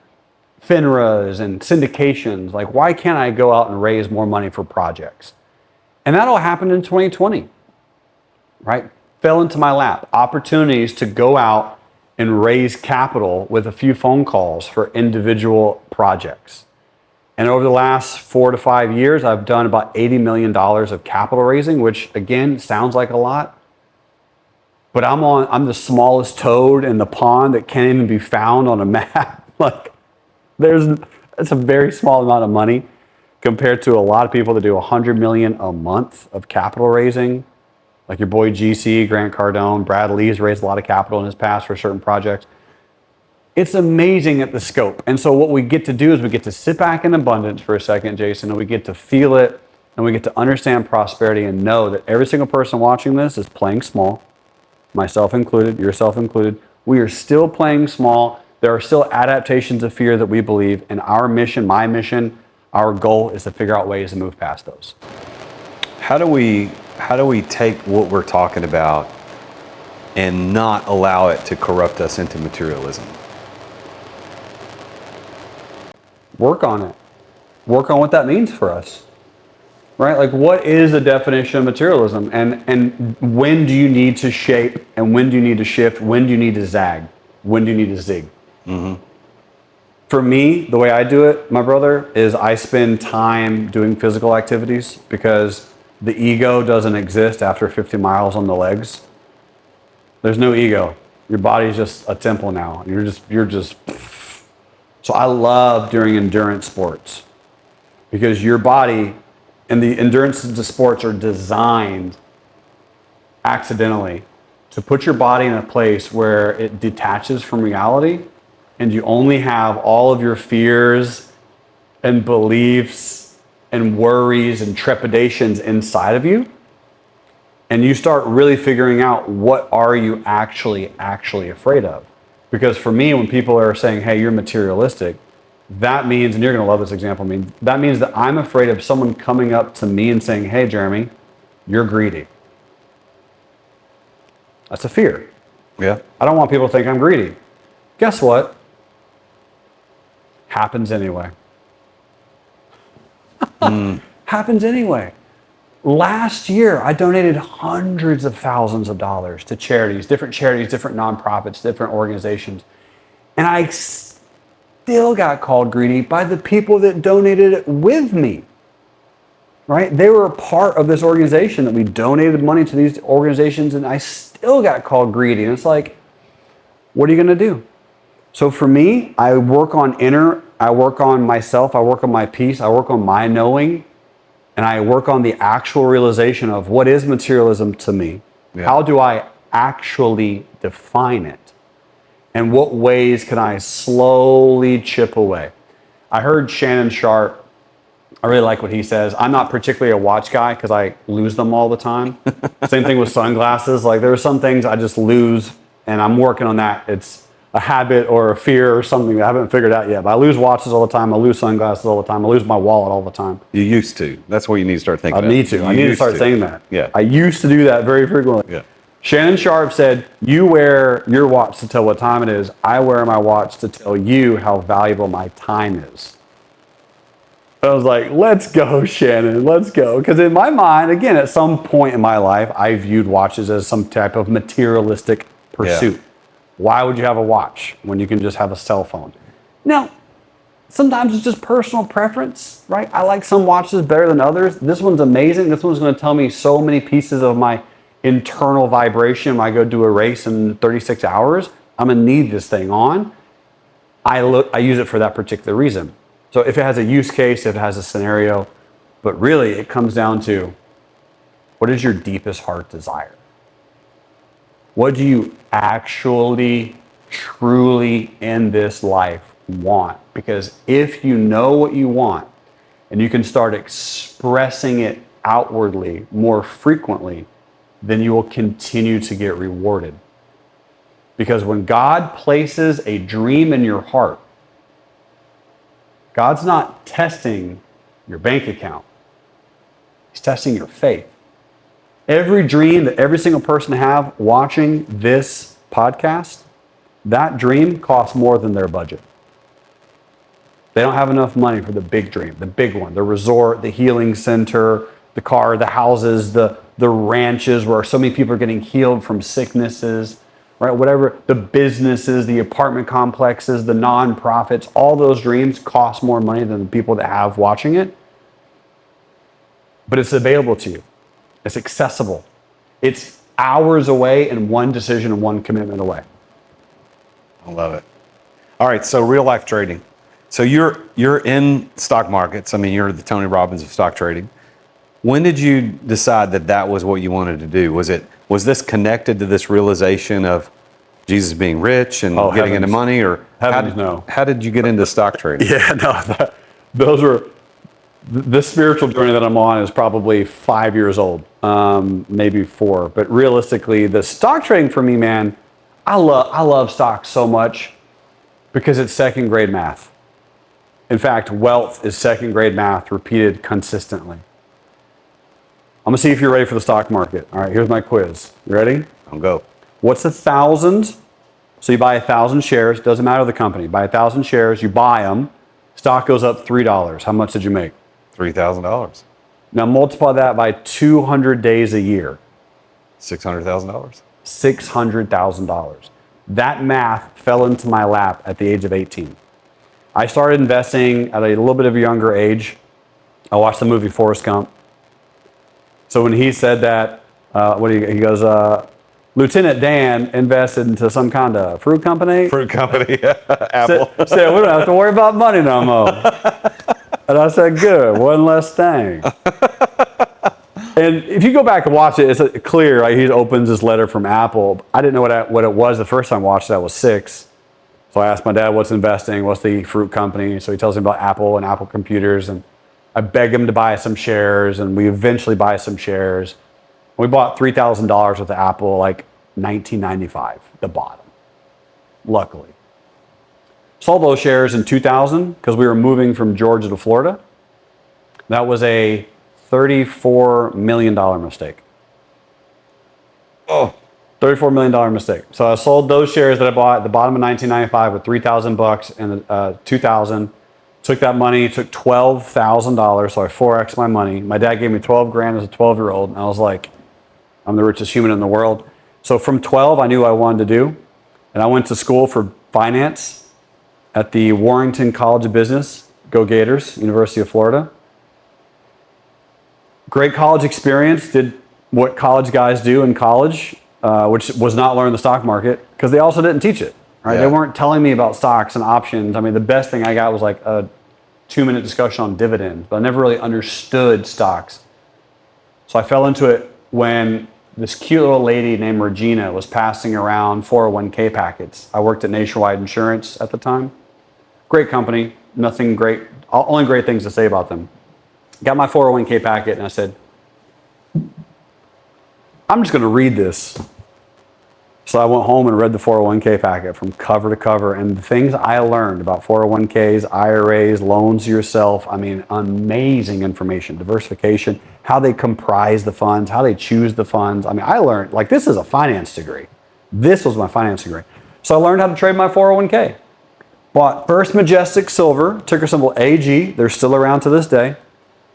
FINRAs and syndications? Like, why can't I go out and raise more money for projects? And that all happened in 2020, right? Fell into my lap. Opportunities to go out and raise capital with a few phone calls for individual projects. And over the last 4 to 5 years, I've done about $80 million of capital raising, which again, sounds like a lot. But I'm the smallest toad in the pond that can't even be found on a map. Like, it's a very small amount of money compared to a lot of people that do $100 million a month of capital raising. Like your boy GC, Grant Cardone, Brad Lee's raised a lot of capital in his past for certain projects. It's amazing at the scope. And so what we get to do is we get to sit back in abundance for a second, Jason, and we get to feel it, and we get to understand prosperity and know that every single person watching this is playing small, myself included, yourself included. We are still playing small. There are still adaptations of fear that we believe, and our mission, my mission, our goal is to figure out ways to move past those. How do we take what we're talking about and not allow it to corrupt us into materialism? Work on it. Work on what that means for us, right? Like, what is the definition of materialism? And when do you need to shape? And when do you need to shift? When do you need to zag? When do you need to zig? Mm-hmm. For me, the way I do it, my brother, is I spend time doing physical activities because the ego doesn't exist after 50 miles on the legs. There's no ego. Your body's just a temple now. You're just. So I love doing endurance sports because your body and the endurance sports are designed accidentally to put your body in a place where it detaches from reality and you only have all of your fears and beliefs and worries and trepidations inside of you. And you start really figuring out what are you actually afraid of. Because for me, when people are saying, hey, you're materialistic, that means, and you're going to love this example, that means that I'm afraid of someone coming up to me and saying, hey, Jerremy, you're greedy. That's a fear. Yeah. I don't want people to think I'm greedy. Guess what? Happens anyway. Happens anyway. Last year, I donated hundreds of thousands of dollars to charities, different nonprofits, different organizations. And I still got called greedy by the people that donated it with me, right? They were a part of this organization that we donated money to these organizations, and I still got called greedy. And it's like, what are you going to do? So for me, I work on myself, I work on my peace, I work on my knowing, and I work on the actual realization of what is materialism to me. Yeah. How do I actually define it? And what ways can I slowly chip away? I heard Shannon Sharp. I really like what he says. I'm not particularly a watch guy because I lose them all the time. Same thing with sunglasses. Like there are some things I just lose, and I'm working on that. It's a habit or a fear or something that I haven't figured out yet. But I lose watches all the time. I lose sunglasses all the time. I lose my wallet all the time. You used to. That's what you need to start thinking I about. need to. I need to start saying that. Yeah. I used to do that very frequently. Yeah. Shannon Sharp said, you wear your watch to tell what time it is. I wear my watch to tell you how valuable my time is. I was like, let's go, Shannon, let's go. Because in my mind, again, at some point in my life, I viewed watches as some type of materialistic pursuit. Yeah. Why would you have a watch when you can just have a cell phone? Now, sometimes it's just personal preference, right? I like some watches better than others. This one's amazing. This one's going to tell me so many pieces of my internal vibration when I go do a race in 36 hours. I'm going to need this thing on. I use it for that particular reason. So if it has a use case, if it has a scenario, but really it comes down to what is your deepest heart desire? What do you actually, truly in this life want? Because if you know what you want and you can start expressing it outwardly more frequently, then you will continue to get rewarded. Because when God places a dream in your heart, God's not testing your bank account. He's testing your faith. Every dream that every single person have watching this podcast, that dream costs more than their budget. They don't have enough money for the big dream, the big one, the resort, the healing center, the car, the houses, the ranches where so many people are getting healed from sicknesses, right? Whatever, the businesses, the apartment complexes, the nonprofits, all those dreams cost more money than the people that have watching it. But it's available to you. It's accessible. It's hours away and one decision and one commitment away. I love it. All right, so real life trading. So you're in stock markets. I mean, you're the Tony Robbins of stock trading. When did you decide that that was what you wanted to do? Was this connected to this realization of Jesus being rich and getting into money, or how did you get into stock trading? Yeah, no, those were this spiritual journey that I'm on is probably 5 years old, maybe 4. But realistically, the stock trading for me, man, I love stocks so much because it's second grade math. In fact, wealth is second grade math repeated consistently. I'm gonna see if you're ready for the stock market. All right, here's my quiz. You ready? I'll go. What's 1,000? So you buy 1,000 shares. Doesn't matter the company. Buy 1,000 shares. You buy them. Stock goes up $3. How much did you make? $3,000. Now multiply that by 200 days a year. $600,000. $600,000. That math fell into my lap at the age of 18. I started investing at a little bit of a younger age. I watched the movie Forrest Gump. So when he said that, he goes, Lieutenant Dan invested into some kind of fruit company. Fruit company, Apple. Said, we don't have to worry about money no more. And I said, good, one less thing. And if you go back and watch it, it's clear. Right? He opens this letter from Apple. I didn't know what it was the first time I watched it. I was 6. So I asked my dad, what's investing? What's the fruit company? So he tells me about Apple and Apple computers. And I beg him to buy some shares, and we eventually buy some shares. We bought $3,000 worth of Apple, like 1995, the bottom, luckily. Sold those shares in 2000 because we were moving from Georgia to Florida. That was a $34 million mistake. Oh, $34 million mistake. So I sold those shares that I bought at the bottom of 1995 with $3,000 and 2000. Took that money, took $12,000, so I 4X'd my money. My dad gave me 12 grand as a 12-year-old, and I was like, I'm the richest human in the world. So from 12, I knew what I wanted to do, and I went to school for finance at the Warrington College of Business. Go Gators, University of Florida. Great college experience, did what college guys do in college, which was not learn the stock market, because they also didn't teach it. Right? Yeah. They weren't telling me about stocks and options. I mean, the best thing I got was like a 2-minute discussion on dividends, but I never really understood stocks. So I fell into it when this cute little lady named Regina was passing around 401k packets. I worked at Nationwide Insurance at the time. Great company, nothing great, only great things to say about them. Got my 401k packet and I said, I'm just going to read this. So I went home and read the 401k packet from cover to cover, and the things I learned about 401ks, IRAs, loans to yourself, I mean, amazing information, diversification, how they comprise the funds, how they choose the funds. I mean, I learned, like, this is a finance degree. This was my finance degree. So I learned how to trade my 401k. Bought First Majestic Silver, ticker symbol AG. They're still around to this day.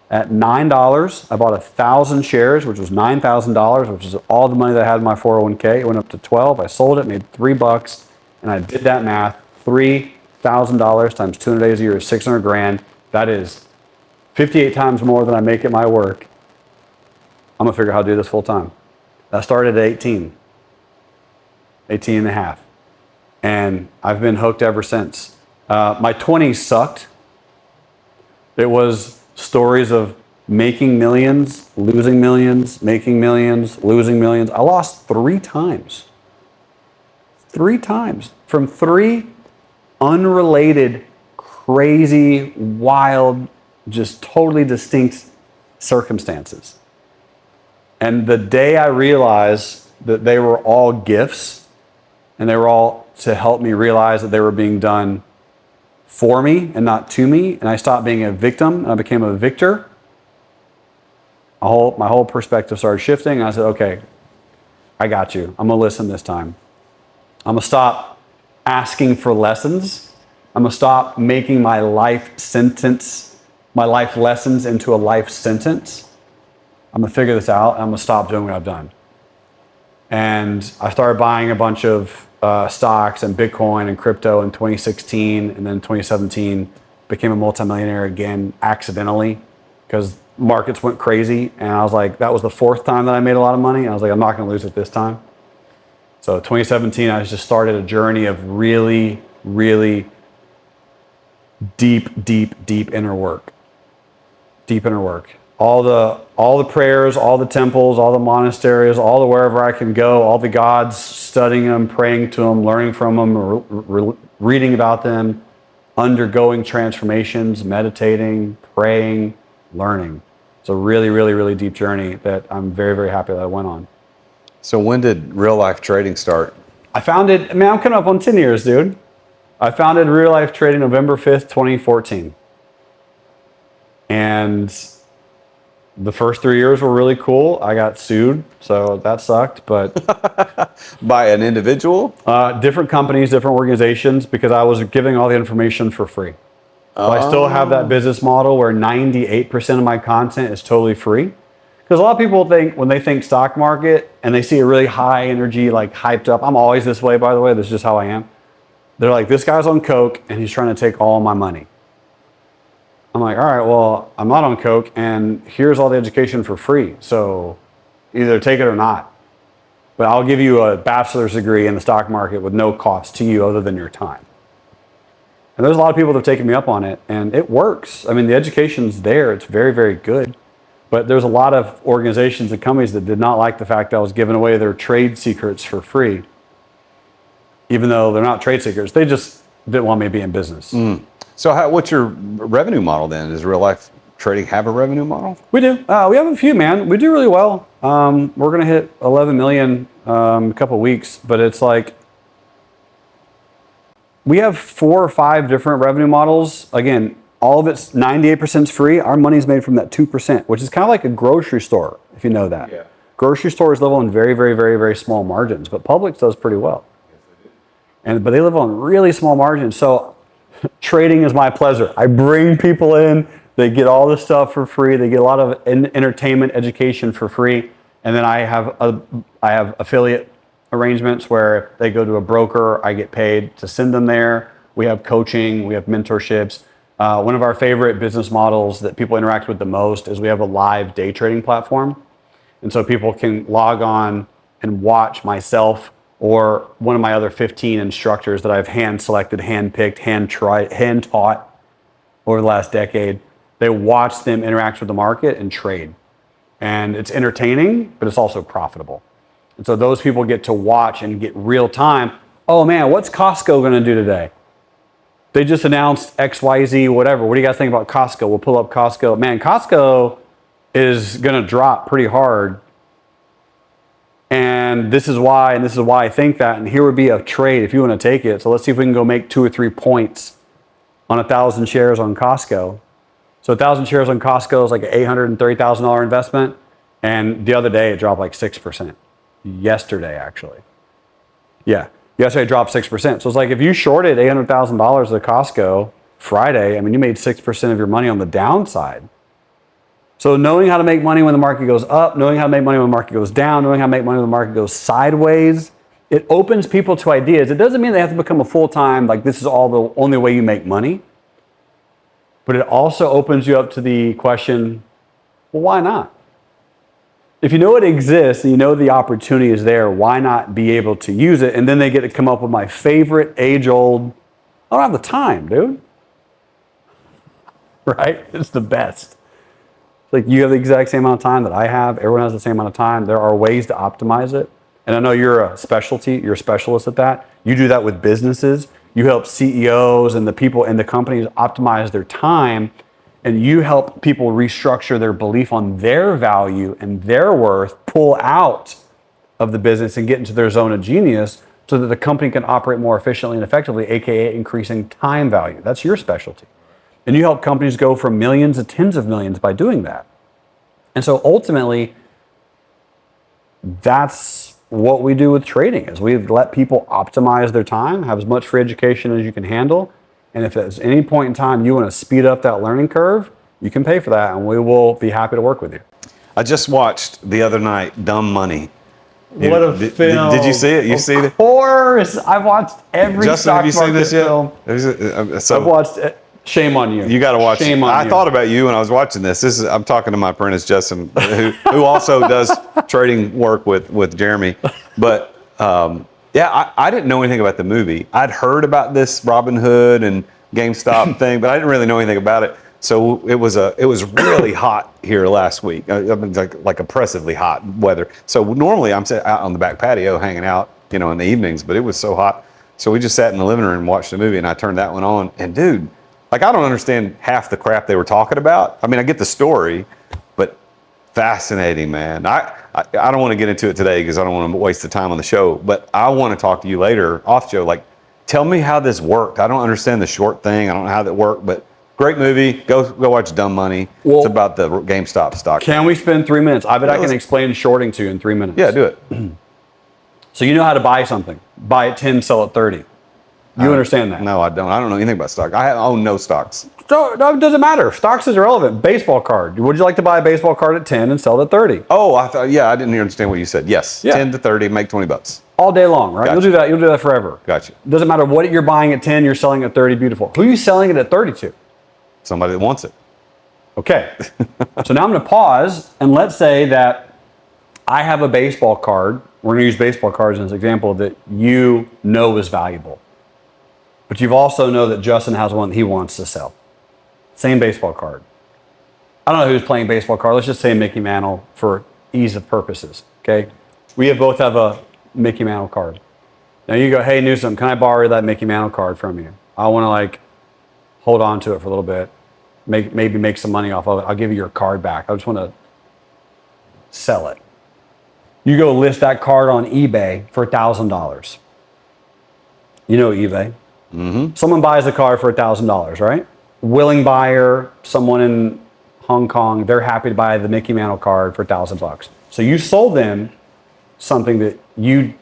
At $9, I bought 1,000 shares, which was $9,000, which is all the money that I had in my 401k. It went up to 12. I sold it, made $3, and I did that math. $3,000 times 200 days a year is 600 grand. That is 58 times more than I make at my work. I'm gonna figure out how to do this full time. That started at 18 and a half. And I've been hooked ever since. My 20s sucked. It was stories of making millions, losing millions, making millions, losing millions. I lost 3 times. 3 times from 3 unrelated, crazy, wild, just totally distinct circumstances. And the day I realized that they were all gifts and they were all to help me realize that they were being done for me and not to me, and I stopped being a victim and I became a victor, my whole perspective started shifting, and I said, okay, I got you. I'm gonna listen this time. I'm gonna stop asking for lessons. I'm gonna stop making my life lessons into a life sentence. I'm gonna figure this out, and I'm gonna stop doing what I've done. And I started buying a bunch of stocks and Bitcoin and crypto in 2016, and then 2017 became a multimillionaire again accidentally because markets went crazy, and I was like, that was the 4th time that I made a lot of money. And I was like, I'm not going to lose it this time. So 2017, I just started a journey of really, really deep inner work. Deep inner work. All the prayers, all the temples, all the monasteries, all the wherever I can go, all the gods, studying them, praying to them, learning from them, reading about them, undergoing transformations, meditating, praying, learning. It's a really, really, really deep journey that I'm very, very happy that I went on. So when did real life trading start? I founded, I'm coming up on 10 years, dude. I founded Real Life Trading November 5th, 2014. And the first 3 years were really cool. I got sued, so that sucked. But by an individual? Different companies, different organizations, because I was giving all the information for free. So I still have that business model where 98% of my content is totally free. Because a lot of people think, when they think stock market and they see a really high energy, like hyped up, I'm always this way, by the way, this is just how I am. They're like, this guy's on coke and he's trying to take all my money. I'm like, all right, well, I'm not on coke and here's all the education for free. So either take it or not. But I'll give you a bachelor's degree in the stock market with no cost to you other than your time. And there's a lot of people that have taken me up on it, and it works. I mean, the education's there. It's very, very good. But there's a lot of organizations and companies that did not like the fact that I was giving away their trade secrets for free. Even though they're not trade secrets, they just didn't want me to be in business. So what's your revenue model then? Does real life trading have a revenue model? We do. We have a few, man. We do really well. We're going to hit 11 million in a couple of weeks, but it's like, we have 4 or 5 different revenue models. Again, all of it's 98% is free. Our money's made from that 2%, which is kind of like a grocery store, if you know that. Yeah. Grocery stores live on very, very, very, very small margins, but Publix does pretty well. Yes, they do. But they live on really small margins. So trading is my pleasure. I bring people in, they get all this stuff for free. They get a lot of entertainment, education for free. And then I have affiliate arrangements where they go to a broker, I get paid to send them there. We have coaching, we have mentorships. One of our favorite business models that people interact with the most is we have a live day trading platform. And so people can log on and watch myself or one of my other 15 instructors that I've hand selected, hand picked, hand taught over the last decade. They watch them interact with the market and trade. And it's entertaining, but it's also profitable. And so those people get to watch and get real time. Oh man, what's Costco going to do today? They just announced XYZ, whatever. What do you guys think about Costco? We'll pull up Costco. Man, Costco is going to drop pretty hard. And this is why I think that. And here would be a trade if you want to take it. So let's see if we can go make 2 or 3 points on 1,000 shares on Costco. So 1,000 shares on Costco is like an $830,000 investment. And the other day it dropped like 6%. Yesterday, actually. Yeah, yesterday it dropped 6%. So it's like if you shorted $800,000 at Costco Friday, I mean, you made 6% of your money on the downside. So knowing how to make money when the market goes up, knowing how to make money when the market goes down, knowing how to make money when the market goes sideways, it opens people to ideas. It doesn't mean they have to become a full-time, like this is all the only way you make money. But it also opens you up to the question, well, why not? If you know it exists and you know the opportunity is there, why not be able to use it? And then they get to come up with my favorite age-old, I don't have the time, dude. Right? It's the best. Like you have the exact same amount of time that I have. Everyone has the same amount of time. There are ways to optimize it. And I know you're a specialist at that. You do that with businesses. You help CEOs and the people in the companies optimize their time. And you help people restructure their belief on their value and their worth, pull out of the business and get into their zone of genius so that the company can operate more efficiently and effectively, AKA increasing time value. That's your specialty. And you help companies go from millions to tens of millions by doing that. And so ultimately, that's what we do with trading is we let people optimize their time, have as much free education as you can handle. And if at any point in time you want to speed up that learning curve, you can pay for that and we will be happy to work with you. I just watched the other night Dumb Money. What a film. Did you see it? You see it? Of course. I've watched every Justin, stock have you seen this yet? film. I've watched it. Shame on you. You got to watch it. I you. thought about you when I was watching this. I'm talking to my apprentice, Justin, who also does trading work with Jerremy. But yeah, I didn't know anything about the movie. I'd heard about this Robinhood and GameStop thing, but I didn't really know anything about it. So it was really hot here last week. I mean, like oppressively hot weather. So normally I'm sitting out on the back patio hanging out, in the evenings, but it was so hot. So we just sat in the living room and watched the movie, and I turned that one on. And dude, I don't understand half the crap they were talking about. I mean, I get the story, but fascinating, man. I don't want to get into it today because I don't want to waste the time on the show, but I want to talk to you later off show. Like, tell me how this worked. I don't understand the short thing. I don't know how that worked, but great movie. Go watch Dumb Money. Well, it's about the GameStop stock. Can we spend 3 minutes? I bet I can explain shorting to you in 3 minutes. Yeah, do it. So you know how to buy something. Buy at 10, sell at 30. You understand that? No, I don't. I don't know anything about stock. I own no stocks. So it doesn't matter. Stocks is irrelevant. Baseball card. Would you like to buy a baseball card at 10 and sell it at 30? Oh, I didn't understand what you said. Yes, Yeah. 10 to 30, make $20. All day long, right? Gotcha. You'll do that forever. Gotcha. Doesn't matter what you're buying at 10, you're selling at 30, beautiful. Who are you selling it at 30 to? Somebody that wants it. Okay. So now I'm going to pause and let's say that I have a baseball card. We're going to use baseball cards as an example that you know is valuable. But you've also know that Justin has one that he wants to sell. Same baseball card. I don't know who's playing baseball card. Let's just say Mickey Mantle for ease of purposes. Okay. We both have a Mickey Mantle card. Now you go, hey Newsome, can I borrow that Mickey Mantle card from you? I want to hold on to it for a little bit. Maybe make some money off of it. I'll give you your card back. I just want to sell it. You go list that card on eBay for $1,000. You know eBay. Mm-hmm. Someone buys the card for $1,000, right? Willing buyer, someone in Hong Kong, they're happy to buy the Mickey Mantle card for $1,000. So you sold them something that you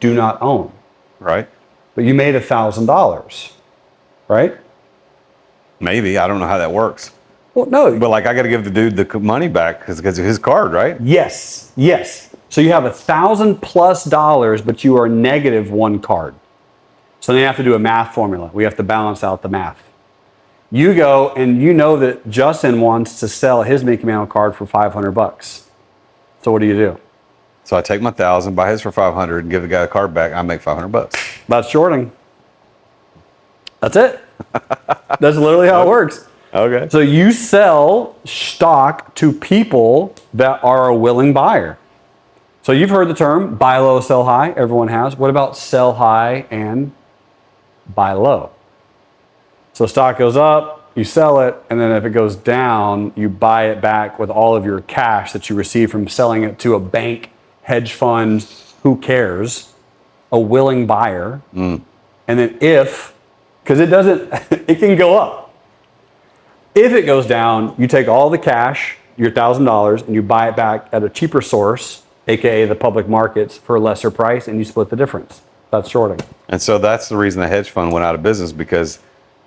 do not own. Right. But you made $1,000, right? Maybe. I don't know how that works. Well, no. But I got to give the dude the money back because of his card, right? Yes. So you have $1,000+ but you are negative one card. So then you have to do a math formula. We have to balance out the math. You go and you know that Justin wants to sell his Mickey Mantle card for $500. So what do? So I take my 1,000, buy his for 500, and give the guy the card back. I make $500. That's shorting. That's it. That's literally how it works. Okay. So you sell stock to people that are a willing buyer. So you've heard the term buy low, sell high. Everyone has. What about sell high and buy low? So stock goes up, you sell it, and then if it goes down, you buy it back with all of your cash that you receive from selling it to a bank, hedge fund, who cares, a willing buyer. And then because it doesn't, it can go up. If it goes down, you take all the cash, your $1,000, and you buy it back at a cheaper source, aka the public markets, for a lesser price, and you split the difference. That's shorting. And so that's the reason the hedge fund went out of business, because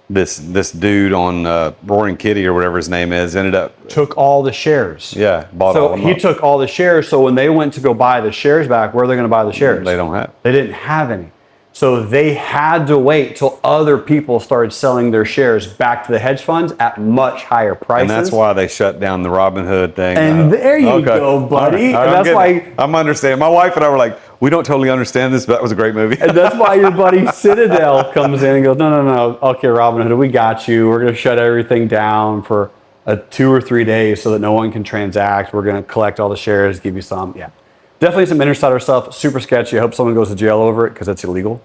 this dude on Roaring Kitty or whatever his name is ended up Took all the shares. bought all So of them he up. took all the shares. So when they went to go buy the shares back, where are they going to buy the shares? They don't have. They didn't have any. So they had to wait till other people started selling their shares back to the hedge funds at much higher prices. And that's why they shut down the Robin Hood thing. And there you go, buddy. All right, And that's why I'm understanding. My wife and I were like, we don't totally understand this, but that was a great movie. And that's why your buddy Citadel comes in and goes, no. Okay, Robin Hood, we got you. We're going to shut everything down for 2 or 3 days so that no one can transact. We're going to collect all the shares, give you some. Yeah. Definitely some insider stuff. Super sketchy. I hope someone goes to jail over it because it's illegal.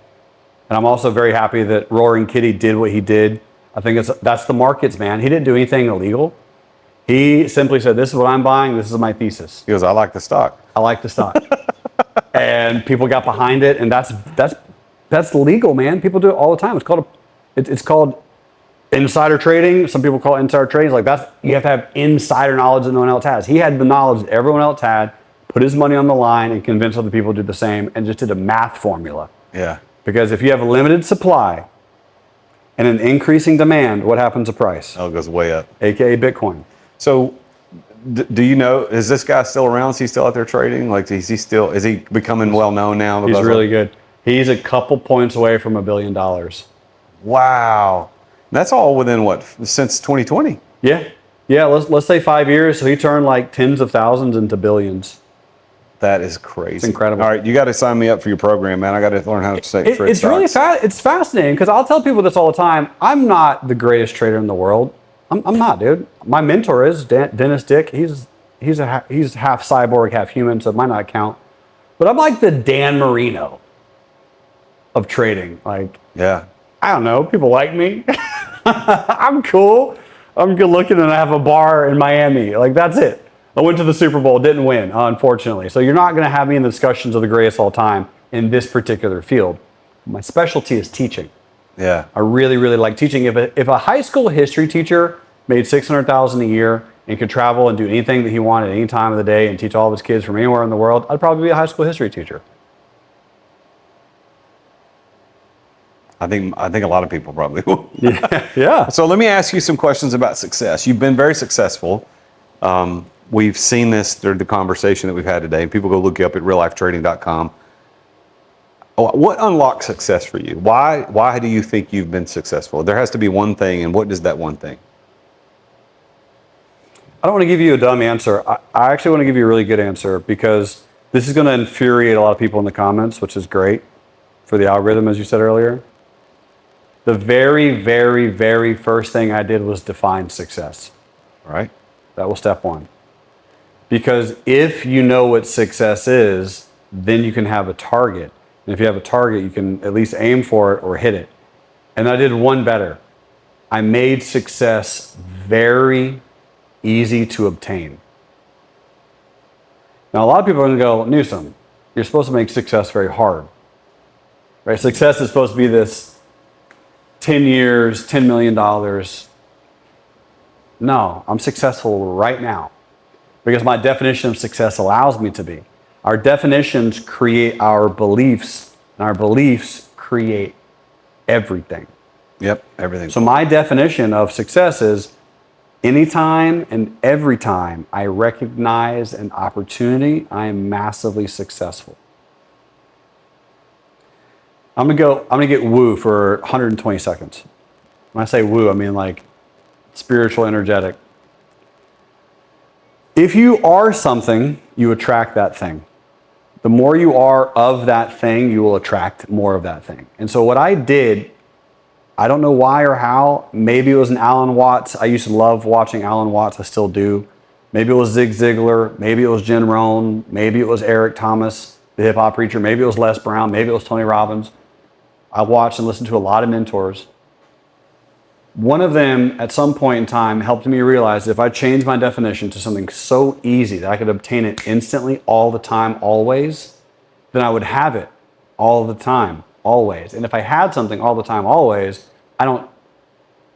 And I'm also very happy that Roaring Kitty did what he did. I think that's the markets, man. He didn't do anything illegal. He simply said, this is what I'm buying. This is my thesis. He goes, I like the stock. I like the stock. And people got behind it, and that's legal, man. People do it all the time. It's called insider trading. Some people call it insider trading. Like you have to have insider knowledge that no one else has. He had the knowledge that everyone else had, put his money on the line, and convinced other people to do the same, and just did a math formula. Yeah. Because if you have a limited supply and an increasing demand, what happens to price? Oh, it goes way up. AKA Bitcoin. So do you know, is this guy still around? Is he still out there trading? Like, is he becoming well known now? He's really good. He's a couple points away from $1 billion. Wow. That's all within what, since 2020? Yeah. Let's say 5 years. So he turned like tens of thousands into billions. That is crazy. It's incredible. All right, you got to sign me up for your program, man. I got to learn how to trade It's really it's fascinating because I'll tell people this all the time. I'm not the greatest trader in the world. I'm not, dude. My mentor is Dennis Dick. He's half cyborg, half human, so it might not count. But I'm like the Dan Marino of trading. Like, Yeah. I don't know. People like me. I'm cool. I'm good looking, and I have a bar in Miami. Like, that's it. I went to the Super Bowl, didn't win, unfortunately. So you're not going to have me in the discussions of the greatest all time in this particular field. My specialty is teaching. Yeah. I really, really like teaching. If a high school history teacher made $600,000 a year and could travel and do anything that he wanted at any time of the day and teach all of his kids from anywhere in the world, I'd probably be a high school history teacher. I think a lot of people probably will. Yeah. So let me ask you some questions about success. You've been very successful. We've seen this through the conversation that we've had today. People go look you up at reallifetrading.com. What unlocks success for you? Why do you think you've been successful? There has to be one thing, and what is that one thing? I don't want to give you a dumb answer. I actually want to give you a really good answer because this is going to infuriate a lot of people in the comments, which is great for the algorithm, as you said earlier. The very, very, very first thing I did was define success. All right. That was step one. Because if you know what success is, then you can have a target. And if you have a target, you can at least aim for it or hit it. And I did one better. I made success very easy to obtain. Now, a lot of people are going to go, Newsome, you're supposed to make success very hard. Right? Success is supposed to be this 10 years, $10 million. No, I'm successful right now because my definition of success allows me to be. Our definitions create our beliefs, and our beliefs create everything. Yep, everything. So my definition of success is anytime and every time I recognize an opportunity, I am massively successful. I'm gonna get woo for 120 seconds. When I say woo, I mean like spiritual, energetic. If you are something, you attract that thing. The more you are of that thing, you will attract more of that thing. And so what I did, I don't know why or how. Maybe it was an Alan Watts. I used to love watching Alan Watts. I still do. Maybe it was Zig Ziglar. Maybe it was Jim Rohn. Maybe it was Eric Thomas, the hip hop preacher. Maybe it was Les Brown. Maybe it was Tony Robbins. I watched and listened to a lot of mentors. One of them, at some point in time, helped me realize that if I changed my definition to something so easy that I could obtain it instantly, all the time, always, then I would have it all the time, always. And if I had something all the time, always, I don't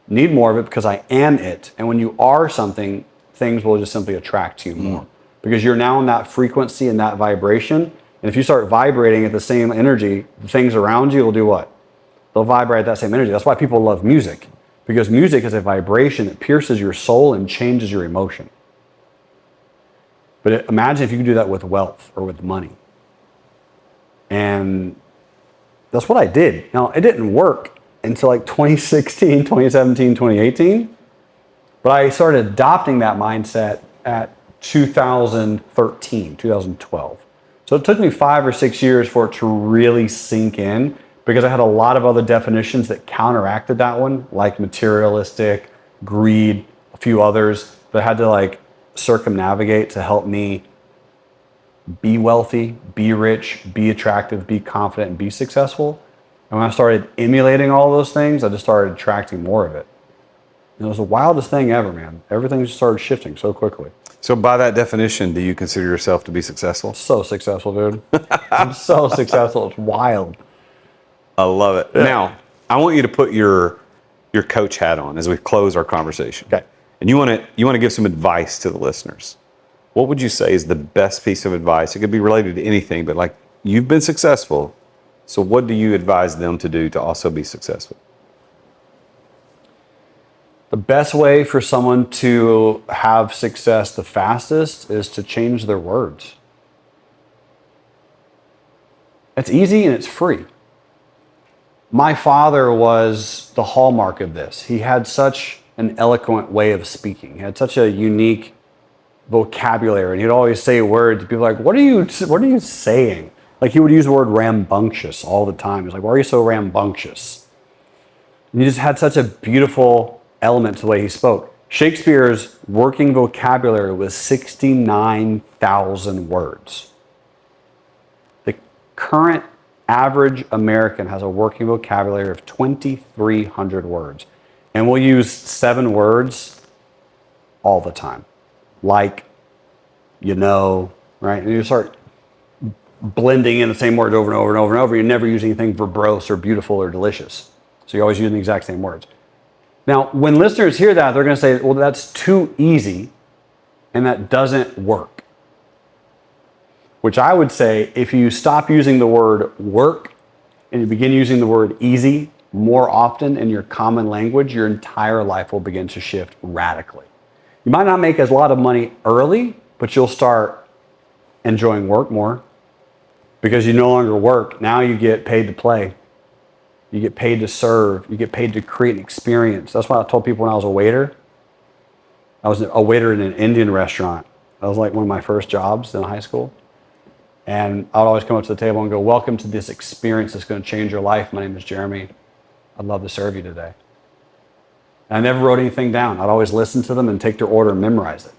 need more of it because I am it. And when you are something, things will just simply attract to you more because you're now in that frequency and that vibration. And if you start vibrating at the same energy, the things around you will do what? They'll vibrate at that same energy. That's why people love music, because music is a vibration that pierces your soul and changes your emotion. But imagine if you could do that with wealth or with money. And that's what I did. Now, it didn't work until like 2016, 2017, 2018. But I started adopting that mindset at 2013, 2012. So it took me 5 or 6 years for it to really sink in because I had a lot of other definitions that counteracted that one, like materialistic, greed, a few others that I had to like circumnavigate to help me be wealthy, be rich, be attractive, be confident, and be successful. And when I started emulating all those things, I just started attracting more of it. And it was the wildest thing ever, man. Everything just started shifting so quickly. So by that definition, do you consider yourself to be successful? So successful, dude. I'm so successful. It's wild. I love it. Yeah. Now, I want you to put your coach hat on as we close our conversation. Okay. And you want to give some advice to the listeners. What would you say is the best piece of advice? It could be related to anything, but like you've been successful. So what do you advise them to do to also be successful? The best way for someone to have success the fastest is to change their words. It's easy and it's free. My father was the hallmark of this. He had such an eloquent way of speaking. He had such a unique vocabulary, and he'd always say words. People were like, what are you saying? Like he would use the word rambunctious all the time. He's like, why are you so rambunctious? And he just had such a beautiful element to the way he spoke. Shakespeare's working vocabulary was 69,000 words. The current average American has a working vocabulary of 2,300 words. And we'll use 7 words all the time. Like, right? And you start blending in the same words over and over and over and over. You never use anything verbose or beautiful or delicious. So you're always using the exact same words. Now, when listeners hear that, they're going to say, well, that's too easy and that doesn't work. Which I would say, if you stop using the word work and you begin using the word easy more often in your common language, your entire life will begin to shift radically. You might not make as a lot of money early, but you'll start enjoying work more because you no longer work. Now you get paid to play. You get paid to serve. You get paid to create an experience. That's why I told people when I was a waiter. I was a waiter in an Indian restaurant. That was like one of my first jobs in high school. And I would always come up to the table and go, welcome to this experience that's going to change your life. My name is Jerremy. I'd love to serve you today. And I never wrote anything down. I'd always listen to them and take their order and memorize it.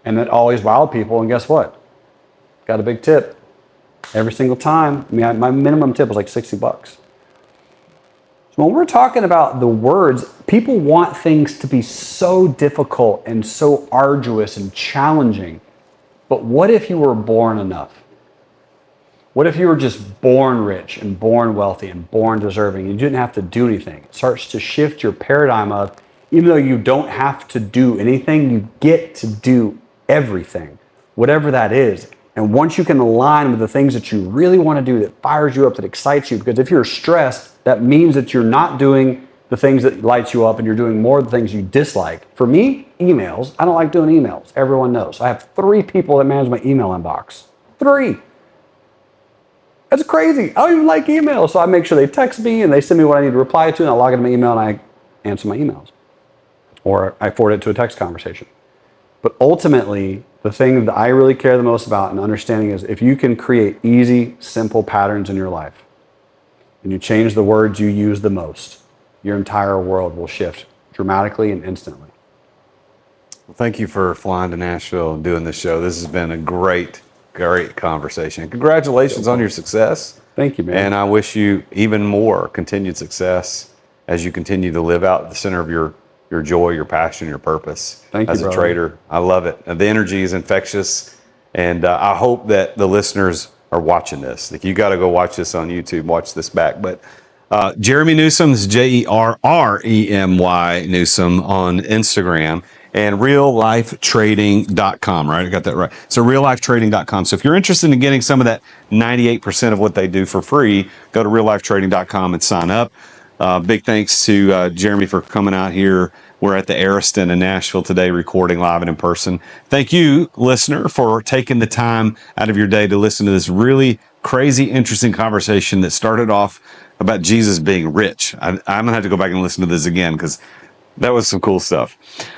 And it always wowed people. And guess what? Got a big tip every single time. I mean, my minimum tip was like $60. So when we're talking about the words, people want things to be so difficult and so arduous and challenging. But what if you were born enough? What if you were just born rich and born wealthy and born deserving? You didn't have to do anything. It starts to shift your paradigm of, even though you don't have to do anything, you get to do everything, whatever that is. And once you can align with the things that you really want to do, that fires you up, that excites you, because if you're stressed, that means that you're not doing the things that lights you up and you're doing more of the things you dislike. For me, emails, I don't like doing emails. Everyone knows. I have 3 people that manage my email inbox. 3. That's crazy. I don't even like emails. So I make sure they text me and they send me what I need to reply to, and I log into my email and I answer my emails. Or I forward it to a text conversation. But ultimately, the thing that I really care the most about and understanding is if you can create easy, simple patterns in your life, and you change the words you use the most, your entire world will shift dramatically and instantly. Well, thank you for flying to Nashville and doing this show. This has been a great conversation. Congratulations on your success. Thank you, man. And I wish you even more continued success as you continue to live out the center of your joy, your passion, your purpose. Thank you, as a brother. trader. I love it. The energy is infectious. And I hope that the listeners are watching this. Like, you got to go watch this on YouTube, watch this back. But Jerremy Newsome, this is Jerremy Newsome on Instagram, and reallifetrading.com, right? I got that right. So reallifetrading.com. So if you're interested in getting some of that 98% of what they do for free, go to reallifetrading.com and sign up. Big thanks to Jerremy for coming out here. We're at the Ariston in Nashville today, recording live and in person. Thank you, listener, for taking the time out of your day to listen to this really crazy, interesting conversation that started off about Jesus being rich. I'm going to have to go back and listen to this again because that was some cool stuff.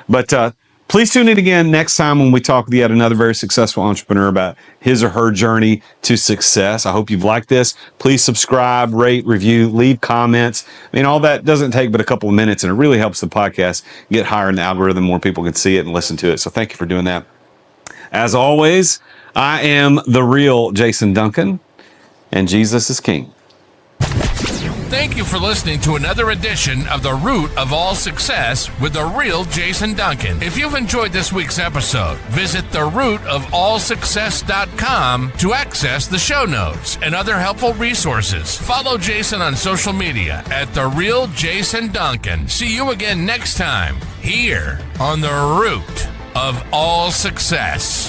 But please tune in again next time when we talk with yet another very successful entrepreneur about his or her journey to success. I hope you've liked this. Please subscribe, rate, review, leave comments. I mean, all that doesn't take but a couple of minutes, and it really helps the podcast get higher in the algorithm. More people can see it and listen to it. So thank you for doing that. As always, I am the real Jason Duncan, and Jesus is King. Thank you for listening to another edition of The Root of All Success with the real Jason Duncan. If you've enjoyed this week's episode, visit therootofallsuccess.com to access the show notes and other helpful resources. Follow Jason on social media at The Real Jason Duncan. See you again next time here on The Root of All Success.